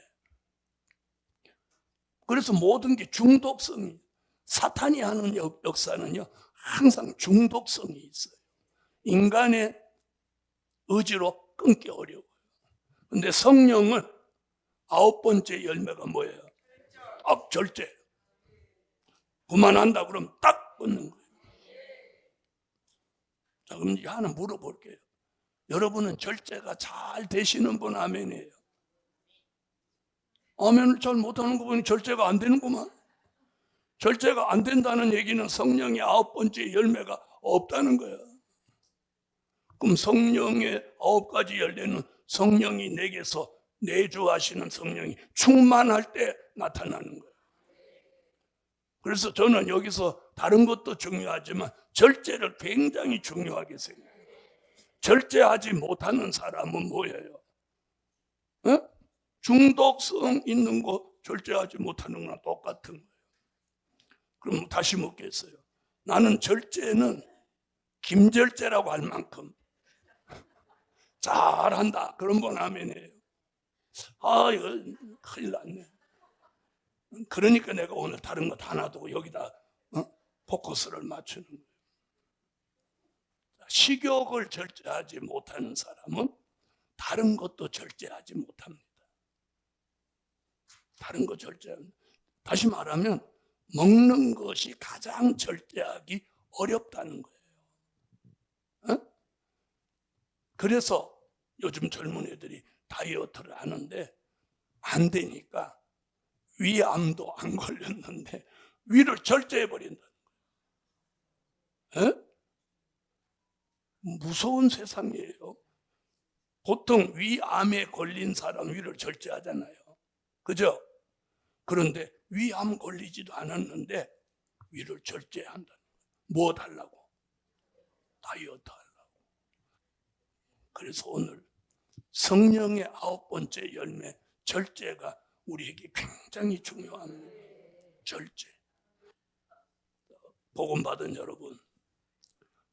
Speaker 1: 그래서 모든 게 중독성이 사탄이 하는 역사는요 항상 중독성이 있어요. 인간의 의지로 끊기 어려워요. 근데 성령은 9번째 열매가 뭐예요? 딱 절제. 그만한다 그러면 딱 끊는 거예요. 자, 그럼 이제 하나 물어볼게요. 여러분은 절제가 잘 되시는 분 아멘이에요? 아멘을 잘 못하는 거 보니 절제가 안 되는구만. 절제가 안 된다는 얘기는 성령의 9번째 열매가 없다는 거야. 그럼 성령의 9가지 열매는 성령이 내게서 내주하시는 성령이 충만할 때 나타나는 거예요. 그래서 저는 여기서 다른 것도 중요하지만 절제를 굉장히 중요하게 생각해요. 절제하지 못하는 사람은 뭐예요? 중독성 있는 거 절제하지 못하는 거랑 똑같은 거예요. 그럼 다시 묻겠어요. 나는 절제는 김절제라고 할 만큼 잘한다. 그런 분 아멘이에요. 이거 큰일 났네. 그러니까 내가 오늘 다른 거 다 놔두고 여기다 포커스를 맞추는 거예요. 식욕을 절제하지 못하는 사람은 다른 것도 절제하지 못합니다. 다른 거 절제합니다. 다시 말하면 먹는 것이 가장 절제하기 어렵다는 거예요. 어? 그래서 요즘 젊은 애들이 다이어트를 하는데 안 되니까 위암도 안 걸렸는데 위를 절제해 버린다는 거예요. 무서운 세상이에요. 보통 위암에 걸린 사람 위를 절제하잖아요. 그죠? 그런데 위암 걸리지도 않았는데 위를 절제한다는 거예요. 뭐 달라고? 다이어트 하려고. 그래서 오늘 성령의 9번째 열매 절제가 우리에게 굉장히 중요합니다. 절제. 복음 받은 여러분,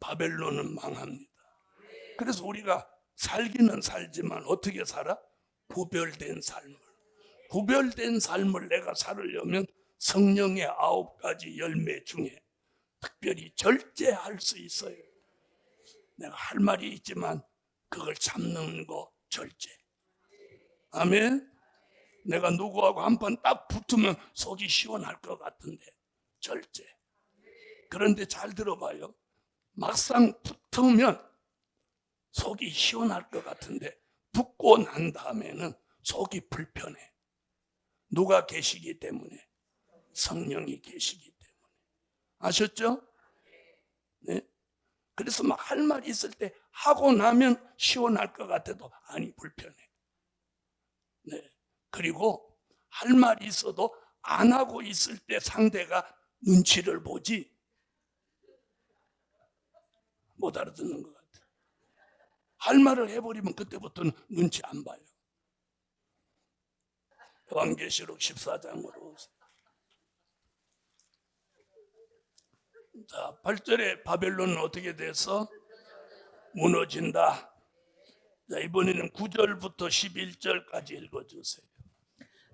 Speaker 1: 바벨론은 망합니다. 그래서 우리가 살기는 살지만 어떻게 살아? 구별된 삶을. 구별된 삶을 내가 살으려면 성령의 9가지 열매 중에 특별히 절제할 수 있어요. 내가 할 말이 있지만 그걸 참는 거 절제. 아멘. 내가 누구하고 한판 딱 붙으면 속이 시원할 것 같은데 절제. 그런데 잘 들어봐요. 막상 붙으면 속이 시원할 것 같은데 붙고 난 다음에는 속이 불편해. 누가 계시기 때문에? 성령이 계시기 때문에. 아셨죠? 네. 그래서 막 할 말이 있을 때 하고 나면 시원할 것 같아도 아니 불편해. 네. 그리고 할 말이 있어도 안 하고 있을 때 상대가 눈치를 보지 못 알아듣는 것 같아. 할 말을 해버리면 그때부터는 눈치 안 봐요. 요한계시록 14장으로 오세요. 자, 8절에 바벨론은 어떻게 돼서 무너진다. 자, 이번에는 9절부터 11절까지 읽어주세요.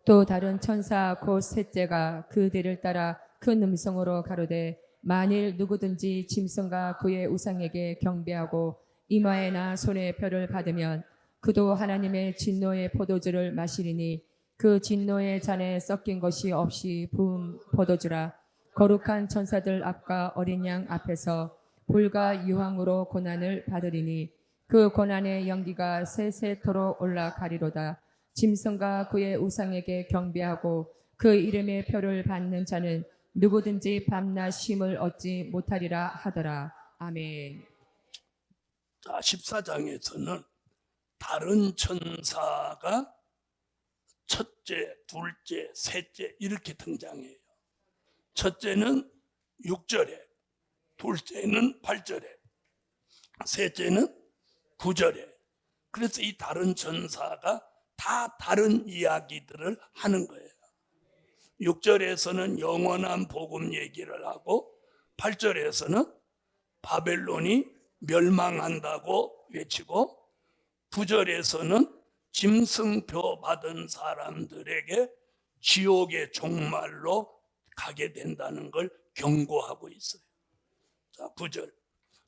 Speaker 2: 또 다른 천사 곧 셋째가 그 뒤를 따라 큰 음성으로 가로되 만일 누구든지 짐승과 그의 우상에게 경배하고 이마에나 손에 별을 받으면 그도 하나님의 진노의 포도주를 마시리니 그 진노의 잔에 섞인 것이 없이 부은 포도주라. 거룩한 천사들 앞과 어린 양 앞에서 불과 유황으로 고난을 받으리니 그 고난의 연기가 세세토록 올라가리로다. 짐승과 그의 우상에게 경배하고 그 이름의 표를 받는 자는 누구든지 밤낮 쉼을 얻지 못하리라 하더라. 아멘.
Speaker 1: 자, 14장에서는 다른 천사가 첫째, 둘째, 셋째 이렇게 등장해요. 첫째는 6절에, 둘째는 8절에, 셋째는 9절에. 그래서 이 다른 천사가 다 다른 이야기들을 하는 거예요. 6절에서는 영원한 복음 얘기를 하고 8절에서는 바벨론이 멸망한다고 외치고 9절에서는 짐승표 받은 사람들에게 지옥의 종말로 가게 된다는 걸 경고하고 있어요. 자, 9절.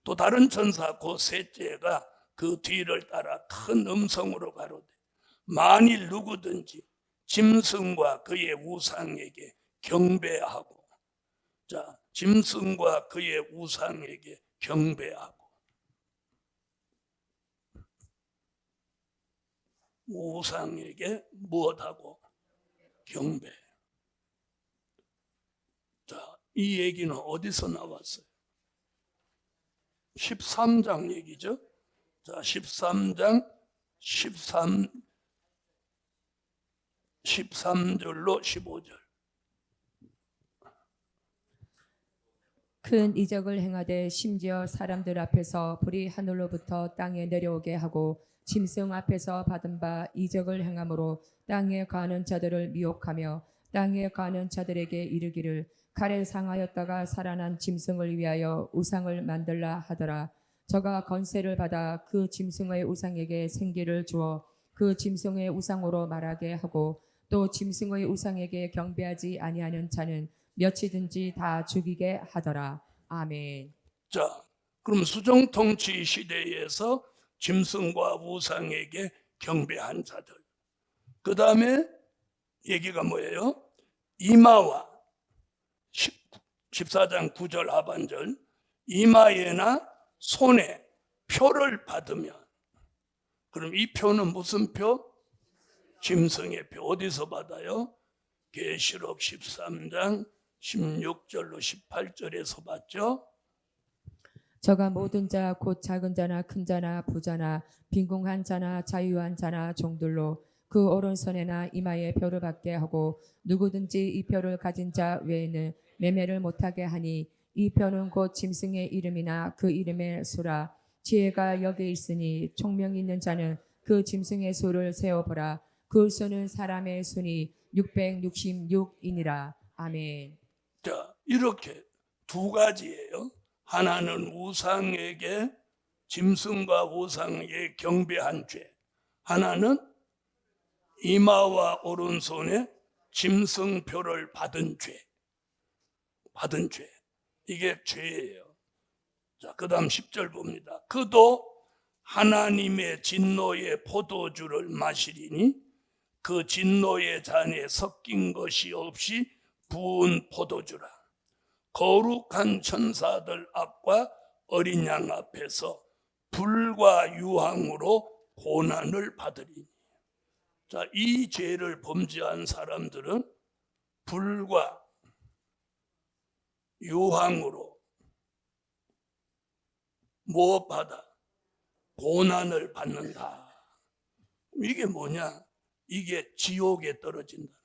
Speaker 1: 또 다른 천사 그 셋째가 그 뒤를 따라 큰 음성으로 가로되 만일 누구든지 짐승과 그의 우상에게 경배하고, 자, 짐승과 그의 우상에게 경배하고, 우상에게 무엇하고? 경배. 자, 이 얘기는 어디서 나왔어요? 13장 얘기죠. 자, 13장 13절로 15절.
Speaker 2: 큰 이적을 행하되 심지어 사람들 앞에서 불이 하늘로부터 땅에 내려오게 하고 짐승 앞에서 받은 바 이적을 행함으로 땅에 가는 자들을 미혹하며 땅에 가는 자들에게 이르기를 칼에 상하였다가 살아난 짐승을 위하여 우상을 만들라 하더라. 저가 건세를 받아 그 짐승의 우상에게 생기를 주어 그 짐승의 우상으로 말하게 하고 또 짐승의 우상에게 경배하지 아니하는 자는 몇이든지 다 죽이게 하더라. 아멘.
Speaker 1: 자, 그럼 수정통치 시대에서 짐승과 우상에게 경배한 자들, 그 다음에 얘기가 뭐예요? 이마와 14장 9절 하반절, 이마에나 손에 표를 받으면, 그럼 이 표는 무슨 표? 짐승의 표. 어디서 받아요? 계시록 13장 16절로 18절에서 받죠.
Speaker 2: 저가 모든 자 곧 작은 자나 큰 자나 부자나 빈궁한 자나 자유한 자나 종들로 그 오른손에나 이마에 표를 받게 하고 누구든지 이 표를 가진 자 외에는 매매를 못하게 하니 이 표는 곧 짐승의 이름이나 그 이름의 수라. 지혜가 여기 있으니 총명 있는 자는 그 짐승의 수를 세어보라. 그 수는 사람의 수니 666이니라. 아멘.
Speaker 1: 자, 이렇게 두 가지예요. 하나는 우상에게, 짐승과 우상에게 경배한 죄. 하나는 이마와 오른손에 짐승표를 받은 죄. 받은 죄. 이게 죄예요. 자, 그 다음 10절 봅니다. 그도 하나님의 진노의 포도주를 마시리니 그 진노의 잔에 섞인 것이 없이 부은 포도주라. 거룩한 천사들 앞과 어린 양 앞에서 불과 유황으로 고난을 받으리니. 자, 이 죄를 범죄한 사람들은 불과 유황으로 무엇받아? 고난을 받는다. 이게 뭐냐? 이게 지옥에 떨어진다는 거예요.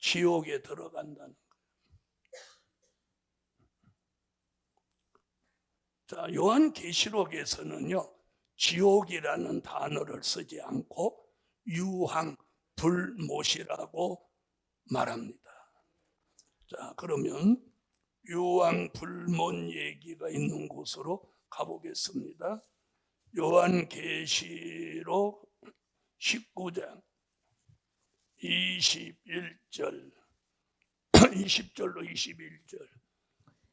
Speaker 1: 지옥에 들어간다는 거예요. 자, 요한계시록에서는요, 지옥이라는 단어를 쓰지 않고 유황, 불못이라고 말합니다. 자, 그러면 유황, 불못 얘기가 있는 곳으로 가보겠습니다. 요한계시록 19장 21절 20절로 21절.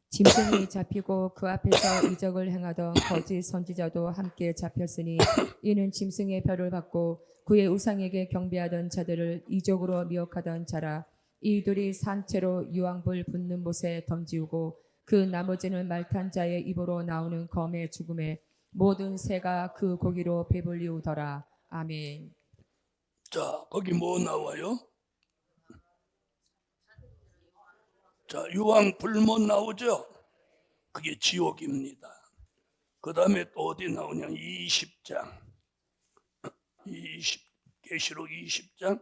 Speaker 2: 짐승이 잡히고 그 앞에서 이적을 행하던 거짓 선지자도 함께 잡혔으니 이는 짐승의 표를 받고 그의 우상에게 경배하던 자들을 이적으로 미혹하던 자라. 이들이 산채로 유황불 붙는 못에 던지우고 그 나머지는 말탄 자의 입으로 나오는 검의 죽음에 모든 새가 그 고기로 배불리우더라. 아멘.
Speaker 1: 자, 거기 뭐 나와요? 자, 유황 불못 나오죠? 그게 지옥입니다. 그 다음에 또 어디 나오냐? 20장 계시록 20장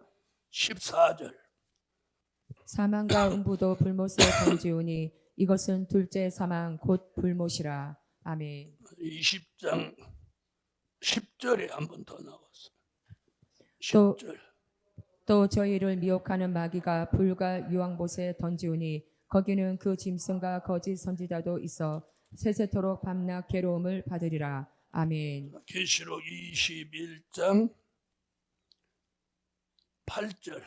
Speaker 1: 14절.
Speaker 2: 사망과 음부도 불못에 던지우니 이것은 둘째 사망 곧 불못이라. 아멘.
Speaker 1: 20장 10절에 한 번 더 나왔어요.
Speaker 2: 또
Speaker 1: 10절.
Speaker 2: 또 저희를 미혹하는 마귀가 불과 유황못에 던지우니 거기는 그 짐승과 거짓 선지자도 있어 세세토록 밤낮 괴로움을 받으리라. 아멘.
Speaker 1: 계시록 21장 8절.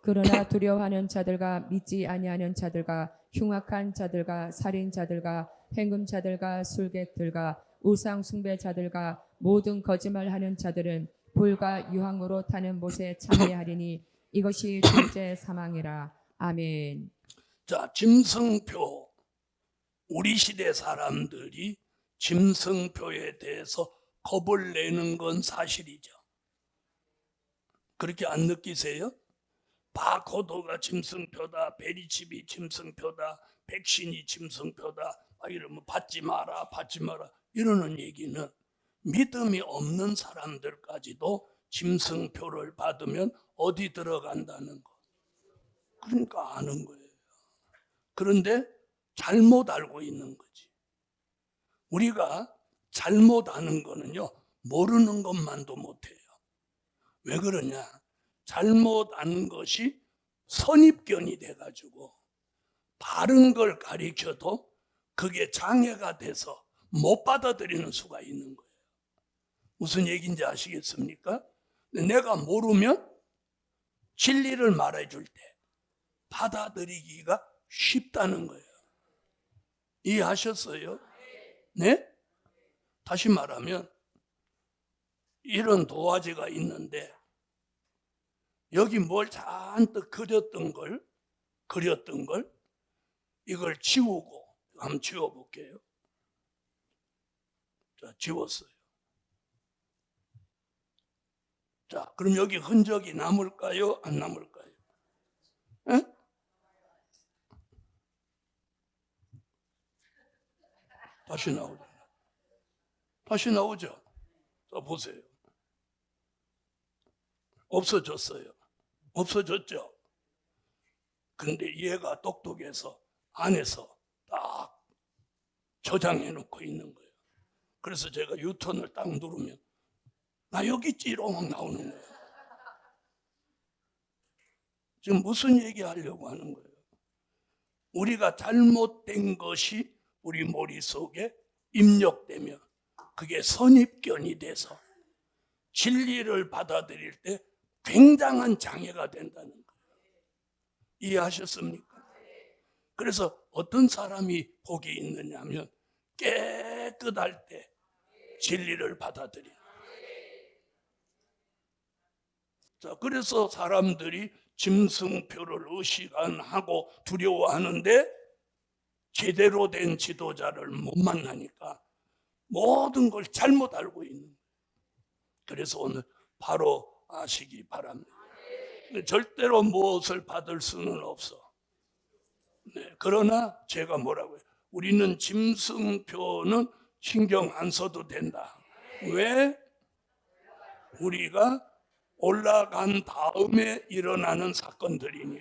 Speaker 2: 그러나 두려워하는 자들과 믿지 아니하는 자들과 흉악한 자들과 살인자들과 행음자들과 술객들과 우상 숭배자들과 모든 거짓말하는 자들은 불과 유황으로 타는 못에 참여하리니 이것이 둘째 사망이라. 아멘.
Speaker 1: 자, 짐승표. 우리 시대 사람들이 짐승표에 대해서 겁을 내는 건 사실이죠. 그렇게 안 느끼세요? 바코드가 짐승표다, 베리칩이 짐승표다, 백신이 짐승표다, 막 이러면 받지 마라, 받지 마라 이러는 얘기는 믿음이 없는 사람들까지도 짐승표를 받으면 어디 들어간다는 거. 그러니까 아는 거예요. 그런데 잘못 알고 있는 거지. 우리가 잘못 아는 거는요, 모르는 것만도 못해요. 왜 그러냐? 잘못 아는 것이 선입견이 돼가지고 바른 걸 가르쳐도 그게 장애가 돼서 못 받아들이는 수가 있는 거예요. 무슨 얘기인지 아시겠습니까? 내가 모르면 진리를 말해줄 때 받아들이기가 쉽다는 거예요. 이해하셨어요? 네? 다시 말하면 이런 도화지가 있는데 여기 뭘 잔뜩 그렸던 걸 이걸 지우고 한번 지워볼게요. 자, 지웠어요. 자, 그럼 여기 흔적이 남을까요? 안 남을까요? 에? 다시 나오죠. 다시 나오죠. 자, 보세요. 없어졌어요. 없어졌죠. 근데 얘가 똑똑해서 안에서 딱 저장해 놓고 있는 거예요. 그래서 제가 유턴을 딱 누르면 나 여기 찌롱 나오는 거예요. 지금 무슨 얘기 하려고 하는 거예요? 우리가 잘못된 것이 우리 머릿속에 입력되면 그게 선입견이 돼서 진리를 받아들일 때 굉장한 장애가 된다는 거예요. 이해하셨습니까? 그래서 어떤 사람이 복이 있느냐면 깨끗할 때 진리를 받아들이는 거예요. 자, 그래서 사람들이 짐승표를 의식하고 두려워하는데 제대로 된 지도자를 못 만나니까 모든 걸 잘못 알고 있는 거예요. 그래서 오늘 바로 아시기 바랍니다. 절대로 무엇을 받을 수는 없어. 네, 그러나 제가 뭐라고 해요? 우리는 짐승표는 신경 안 써도 된다. 왜? 우리가 올라간 다음에 일어나는 사건들이니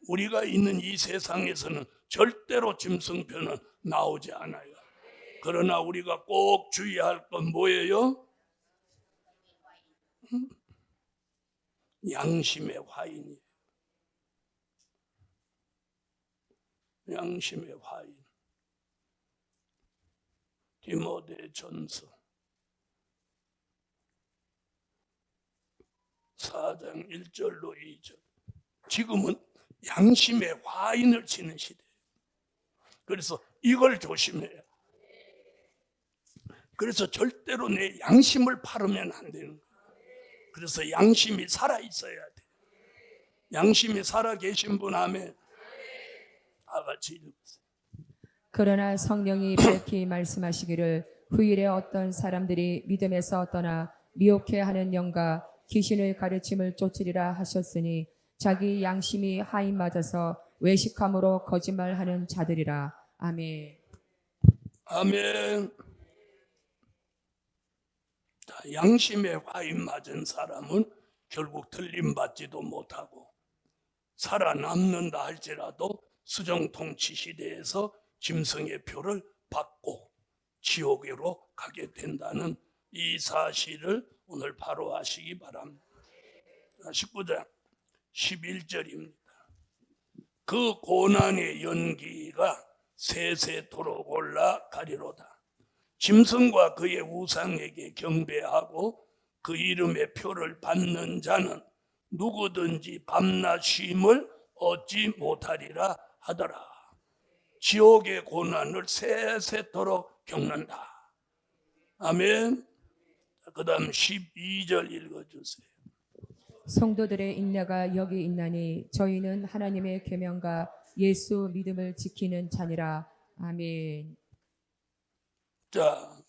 Speaker 1: 우리가 있는 이 세상에서는 절대로 짐승표는 나오지 않아요. 그러나 우리가 꼭 주의할 건 뭐예요? 양심의 화인이에요. 양심의 화인. 디모데전서 4장 1절로 2절. 지금은 양심의 화인을 치는 시대예요. 그래서 이걸 조심해요. 그래서 절대로 내 양심을 팔으면 안 되는 거예요. 그래서 양심이 살아 있어야 돼. 양심이 살아 계신 분 아멘. 다 같이 읽으세요.
Speaker 2: 그러나 성령이 밝히 말씀하시기를 후일에 어떤 사람들이 믿음에서 떠나 미혹해하는 영과 귀신의 가르침을 쫓으리라 하셨으니 자기 양심이 하인 맞아서 외식함으로 거짓말하는 자들이라. 아멘.
Speaker 1: 아멘. 자, 양심의 화인 맞은 사람은 결국 틀림받지도 못하고 살아남는다 할지라도 수정통치 시대에서 짐승의 표를 받고 지옥으로 가게 된다는 이 사실을 오늘 바로 아시기 바랍니다. 19장 11절입니다. 그 고난의 연기가 세세토록 올라가리로다. 짐승과 그의 우상에게 경배하고 그 이름의 표를 받는 자는 누구든지 밤낮 쉼을 얻지 못하리라 하더라. 지옥의 고난을 세세토록 겪는다. 아멘. 그 다음 12절 읽어주세요.
Speaker 2: 성도들의 인내가 여기 있나니 저희는 하나님의 계명과 예수 믿음을 지키는 자니라. 아멘.
Speaker 1: 자,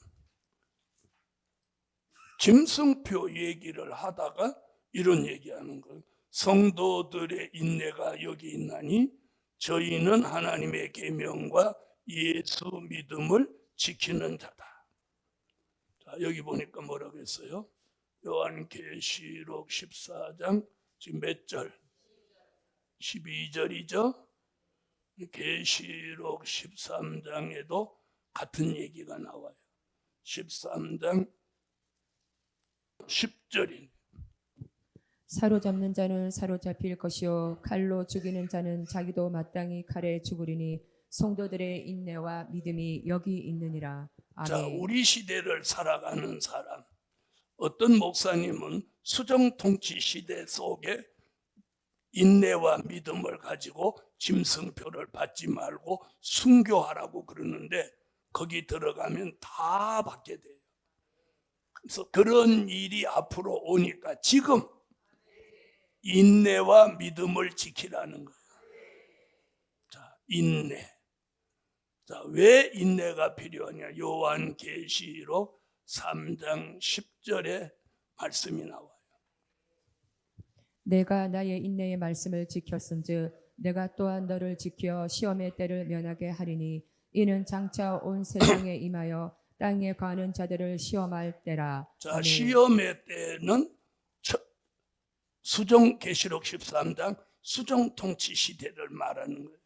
Speaker 1: 짐승표 얘기를 하다가 이런 얘기하는 거예요. 성도들의 인내가 여기 있나니 저희는 하나님의 계명과 예수 믿음을 지키는 자다. 자, 여기 보니까 뭐라고 했어요? 요한계시록 14장 지금 몇 절? 12절이죠? 계시록 13장에도 같은 얘기가 나와요. 13장 10절입니다.
Speaker 2: 사로잡는 자는 사로잡힐 것이요 칼로 죽이는 자는 자기도 마땅히 칼에 죽으리니 성도들의 인내와 믿음이 여기 있느니라. 아멘.
Speaker 1: 자, 우리 시대를 살아가는 사람, 어떤 목사님은 수정통치 시대 속에 인내와 믿음을 가지고 짐승표를 받지 말고 순교하라고 그러는데 거기 들어가면 다 받게 돼요. 그래서 그런 일이 앞으로 오니까 지금 인내와 믿음을 지키라는 거예요. 자, 인내. 자, 왜 인내가 필요하냐? 요한계시록 3장 10절에 말씀이 나와요.
Speaker 2: 내가 나의 인내의 말씀을 지켰은즉 내가 또한 너를 지켜 시험의 때를 면하게 하리니 이는 장차 온 세상에 임하여 땅에 가는 자들을 시험할 때라.
Speaker 1: 자,
Speaker 2: 아멘.
Speaker 1: 시험의 때는 수종 계시록 13장 수종 통치 시대를 말하는 거예요.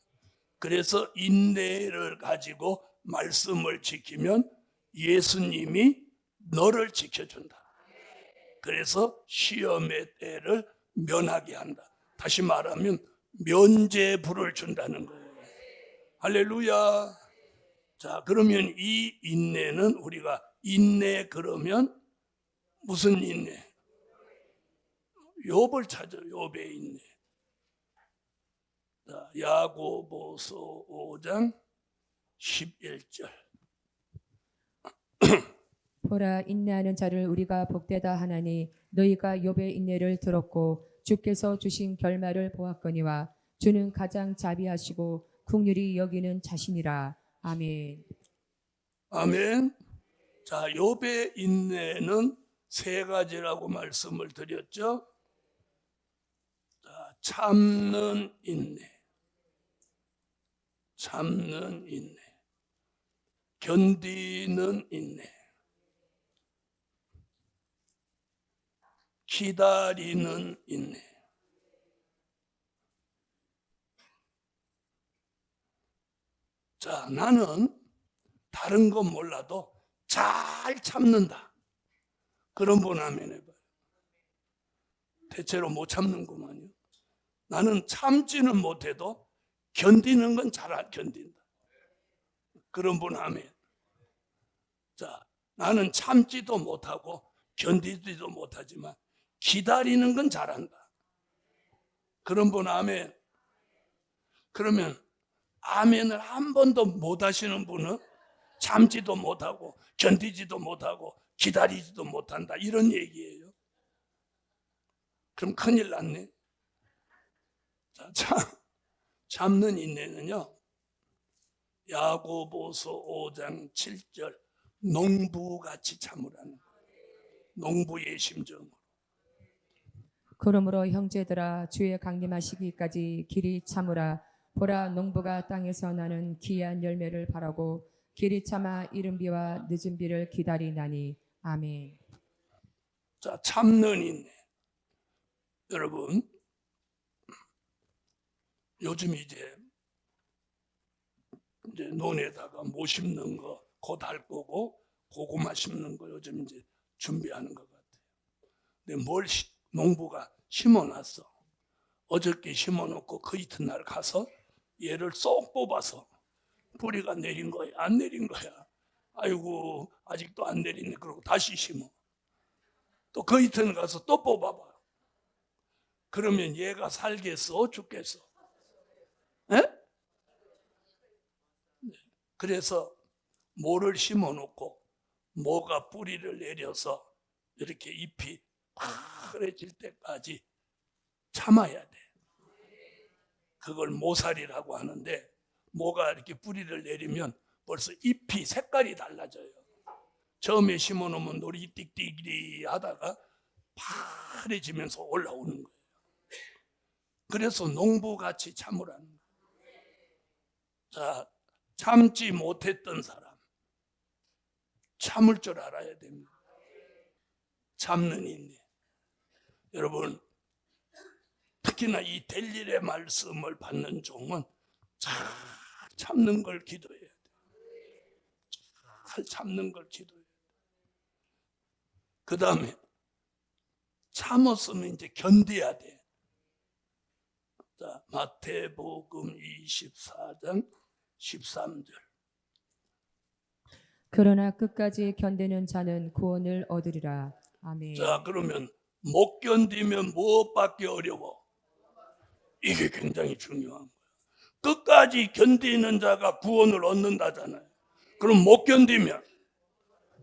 Speaker 1: 그래서 인내를 가지고 말씀을 지키면 예수님이 너를 지켜준다. 그래서 시험의 때를 면하게 한다. 다시 말하면 면죄부를 준다는 거예요. 할렐루야. 자, 그러면 이 인내는 우리가 인내 그러면 무슨 인내? 욥을 찾아. 욥의 인내. 자, 야고보서 5장 11절.
Speaker 2: 보라, 인내하는 자를 우리가 복되다 하나니 너희가 욥의 인내를 들었고 주께서 주신 결말을 보았거니와 주는 가장 자비하시고 긍휼히 여기는 자신이라. 아멘.
Speaker 1: 아멘. 자, 욥의 인내는 세 가지라고 말씀을 드렸죠. 자, 참는 인내, 참는 인내, 견디는 인내, 기다리는 인내. 자, 나는 다른 건 몰라도 잘 참는다. 그런 분 하면 해봐요. 대체로 못 참는구만요. 나는 참지는 못해도 견디는 건 잘 견딘다. 그런 분 하면. 자, 나는 참지도 못하고 견디지도 못하지만 기다리는 건 잘한다. 그런 분 아멘. 그러면 아멘을 한 번도 못 하시는 분은 참지도 못하고 견디지도 못하고 기다리지도 못한다, 이런 얘기예요. 그럼 큰일 났네. 자, 참는 인내는요, 야고보서 5장 7절 농부같이 참으라는 거예요. 농부의 심정으로.
Speaker 2: 그러므로 형제들아 주의 강림하시기까지 길이 참으라. 보라, 농부가 땅에서 나는 귀한 열매를 바라고 길이 참아 이른 비와 늦은 비를 기다리나니. 아멘.
Speaker 1: 자, 참는 인내. 여러분, 요즘 이제 논에다가 모 심는 거 곧 할 거고 고구마 심는 거 요즘 이제 준비하는 것 같아요. 근데 뭘 농부가 심어놨어. 어저께 심어놓고 그 이튿날 가서 얘를 쏙 뽑아서 뿌리가 내린 거야, 안 내린 거야. 아이고, 아직도 안 내리네. 그러고 다시 심어. 또 그 이튿날 가서 또 뽑아봐. 그러면 얘가 살겠어, 죽겠어? 에? 그래서 모를 심어놓고 모가 뿌리를 내려서 이렇게 잎이 파래질 때까지 참아야 돼. 그걸 모살이라고 하는데, 모가 이렇게 뿌리를 내리면 벌써 잎이 색깔이 달라져요. 처음에 심어놓으면 놀이 띡띡이 하다가 파래지면서 올라오는 거예요. 그래서 농부같이 참으라는 거예요. 자, 참지 못했던 사람 참을 줄 알아야 됩니다. 참는 인내. 여러분, 특히나 이 될 일의 말씀을 받는 종은 잘 참는 걸 기도해야 돼요. 잘 참는 걸 기도해야 돼요. 그 다음에 참았으면 이제 견뎌야 돼. 자, 마태복음 24장 13절.
Speaker 2: 그러나 끝까지 견디는 자는 구원을 얻으리라. 아멘.
Speaker 1: 자, 그러면 못 견디면 무엇받기 어려워? 이게 굉장히 중요한 거예요. 끝까지 견디는 자가 구원을 얻는다잖아요. 그럼 못 견디면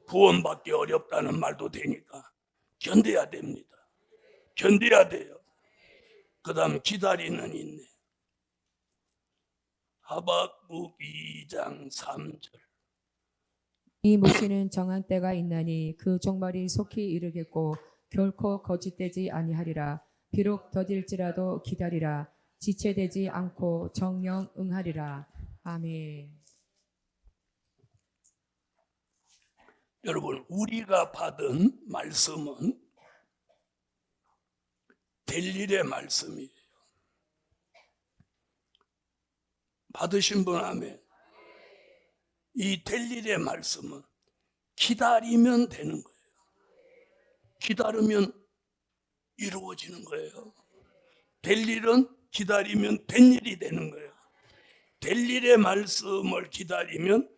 Speaker 1: 구원받기 어렵다는 말도 되니까 견뎌야 됩니다. 견뎌야 돼요. 그 다음 기다리는 인내. 하박국 2장 3절.
Speaker 2: 이 묵시는 정한 때가 있나니 그 종말이 속히 이르겠고 결코 거짓되지 아니하리라. 비록 더딜지라도 기다리라. 지체되지 않고 정령 응하리라. 아멘.
Speaker 1: 여러분, 우리가 받은 말씀은 될 일의 말씀이에요. 받으신 분 아멘. 이 될 일의 말씀은 기다리면 되는 거예요. 기다리면 이루어지는 거예요. 될 일은 기다리면 된 일이 되는 거예요. 될 일의 말씀을 기다리면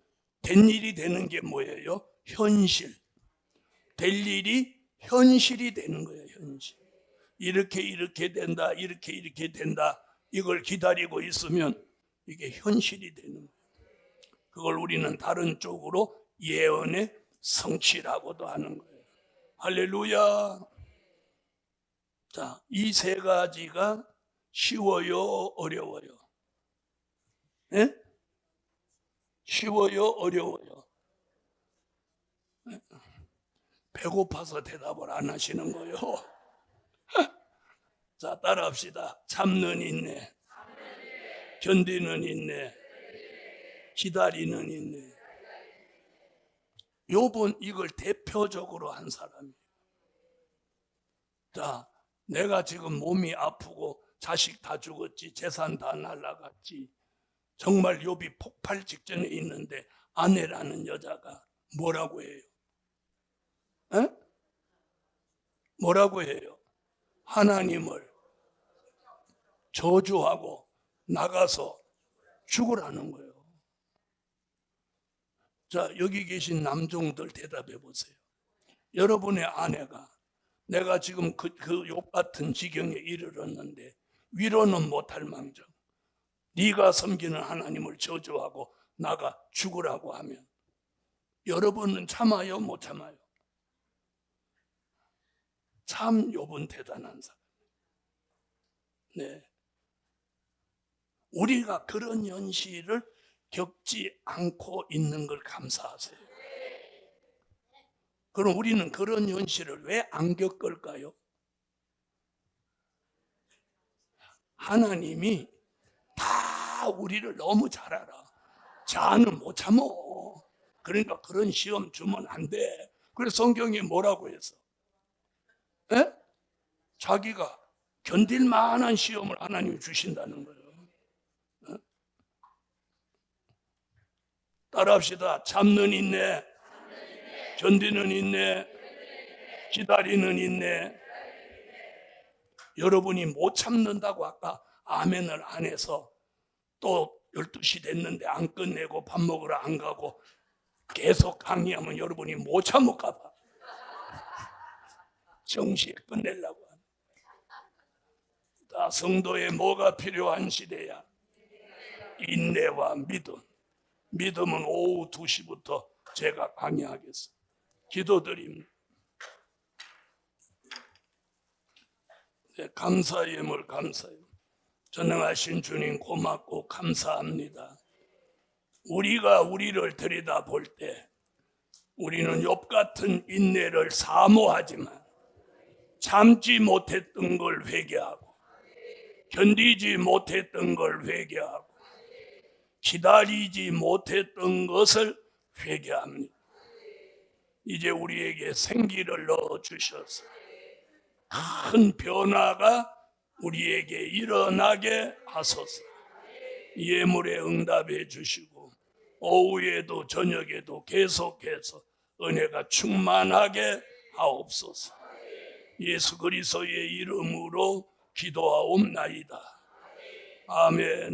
Speaker 1: 된 일이 되는 게 뭐예요? 현실. 될 일이 현실이 되는 거예요. 현실. 이렇게 된다, 이렇게 된다. 이걸 기다리고 있으면 이게 현실이 되는 거예요. 그걸 우리는 다른 쪽으로 예언의 성취라고도 하는 거예요. 할렐루야. 자, 이 세 가지가 쉬워요, 어려워요? 예? 쉬워요, 어려워요? 예? 배고파서 대답을 안 하시는 거예요. 자, 따라합시다. 참는 인내, 견디는 인내, 기다리는 인내. 욥은 이걸 대표적으로 한 사람이에요. 자, 내가 지금 몸이 아프고 자식 다 죽었지, 재산 다 날라갔지, 정말 욥이 폭발 직전에 있는데 아내라는 여자가 뭐라고 해요? 에? 뭐라고 해요? 하나님을 저주하고 나가서 죽으라는 거예요. 자, 여기 계신 남종들 대답해 보세요. 여러분의 아내가 내가 지금 그 욥 같은 지경에 이르렀는데 위로는 못할 망정 네가 섬기는 하나님을 저주하고 나가 죽으라고 하면 여러분은 참아요, 못 참아요? 참 욥은 대단한 사람. 네, 우리가 그런 현실을 겪지 않고 있는 걸 감사하세요. 그럼 우리는 그런 현실을 왜 안 겪을까요? 하나님이 다 우리를 너무 잘 알아. 자는 못 참어. 그러니까 그런 시험 주면 안 돼. 그래서 성경이 뭐라고 했어? 에? 자기가 견딜 만한 시험을 하나님이 주신다는 거예요. 에? 따라합시다. 참는 인내, 견디는 인내, 기다리는 인내. 여러분이 못 참는다고 아까 아멘을 안 해서 또 12시 됐는데 안 끝내고 밥 먹으러 안 가고 계속 강의하면 여러분이 못 참을까 봐 정시에 끝내려고 하는. 다 성도에 뭐가 필요한 시대야? 인내와 믿음. 믿음은 오후 2시부터 제가 강의하겠습니다. 기도드립니다. 네, 감사의 예물 감사해요. 전능하신 주님 고맙고 감사합니다. 우리가 우리를 들여다볼 때 우리는 욥 같은 인내를 사모하지만 참지 못했던 걸 회개하고 견디지 못했던 걸 회개하고 기다리지 못했던 것을 회개합니다. 이제 우리에게 생기를 넣어주셔서 큰 변화가 우리에게 일어나게 하소서. 예물에 응답해 주시고 오후에도 저녁에도 계속해서 은혜가 충만하게 하옵소서. 예수 그리스도의 이름으로 기도하옵나이다. 아멘.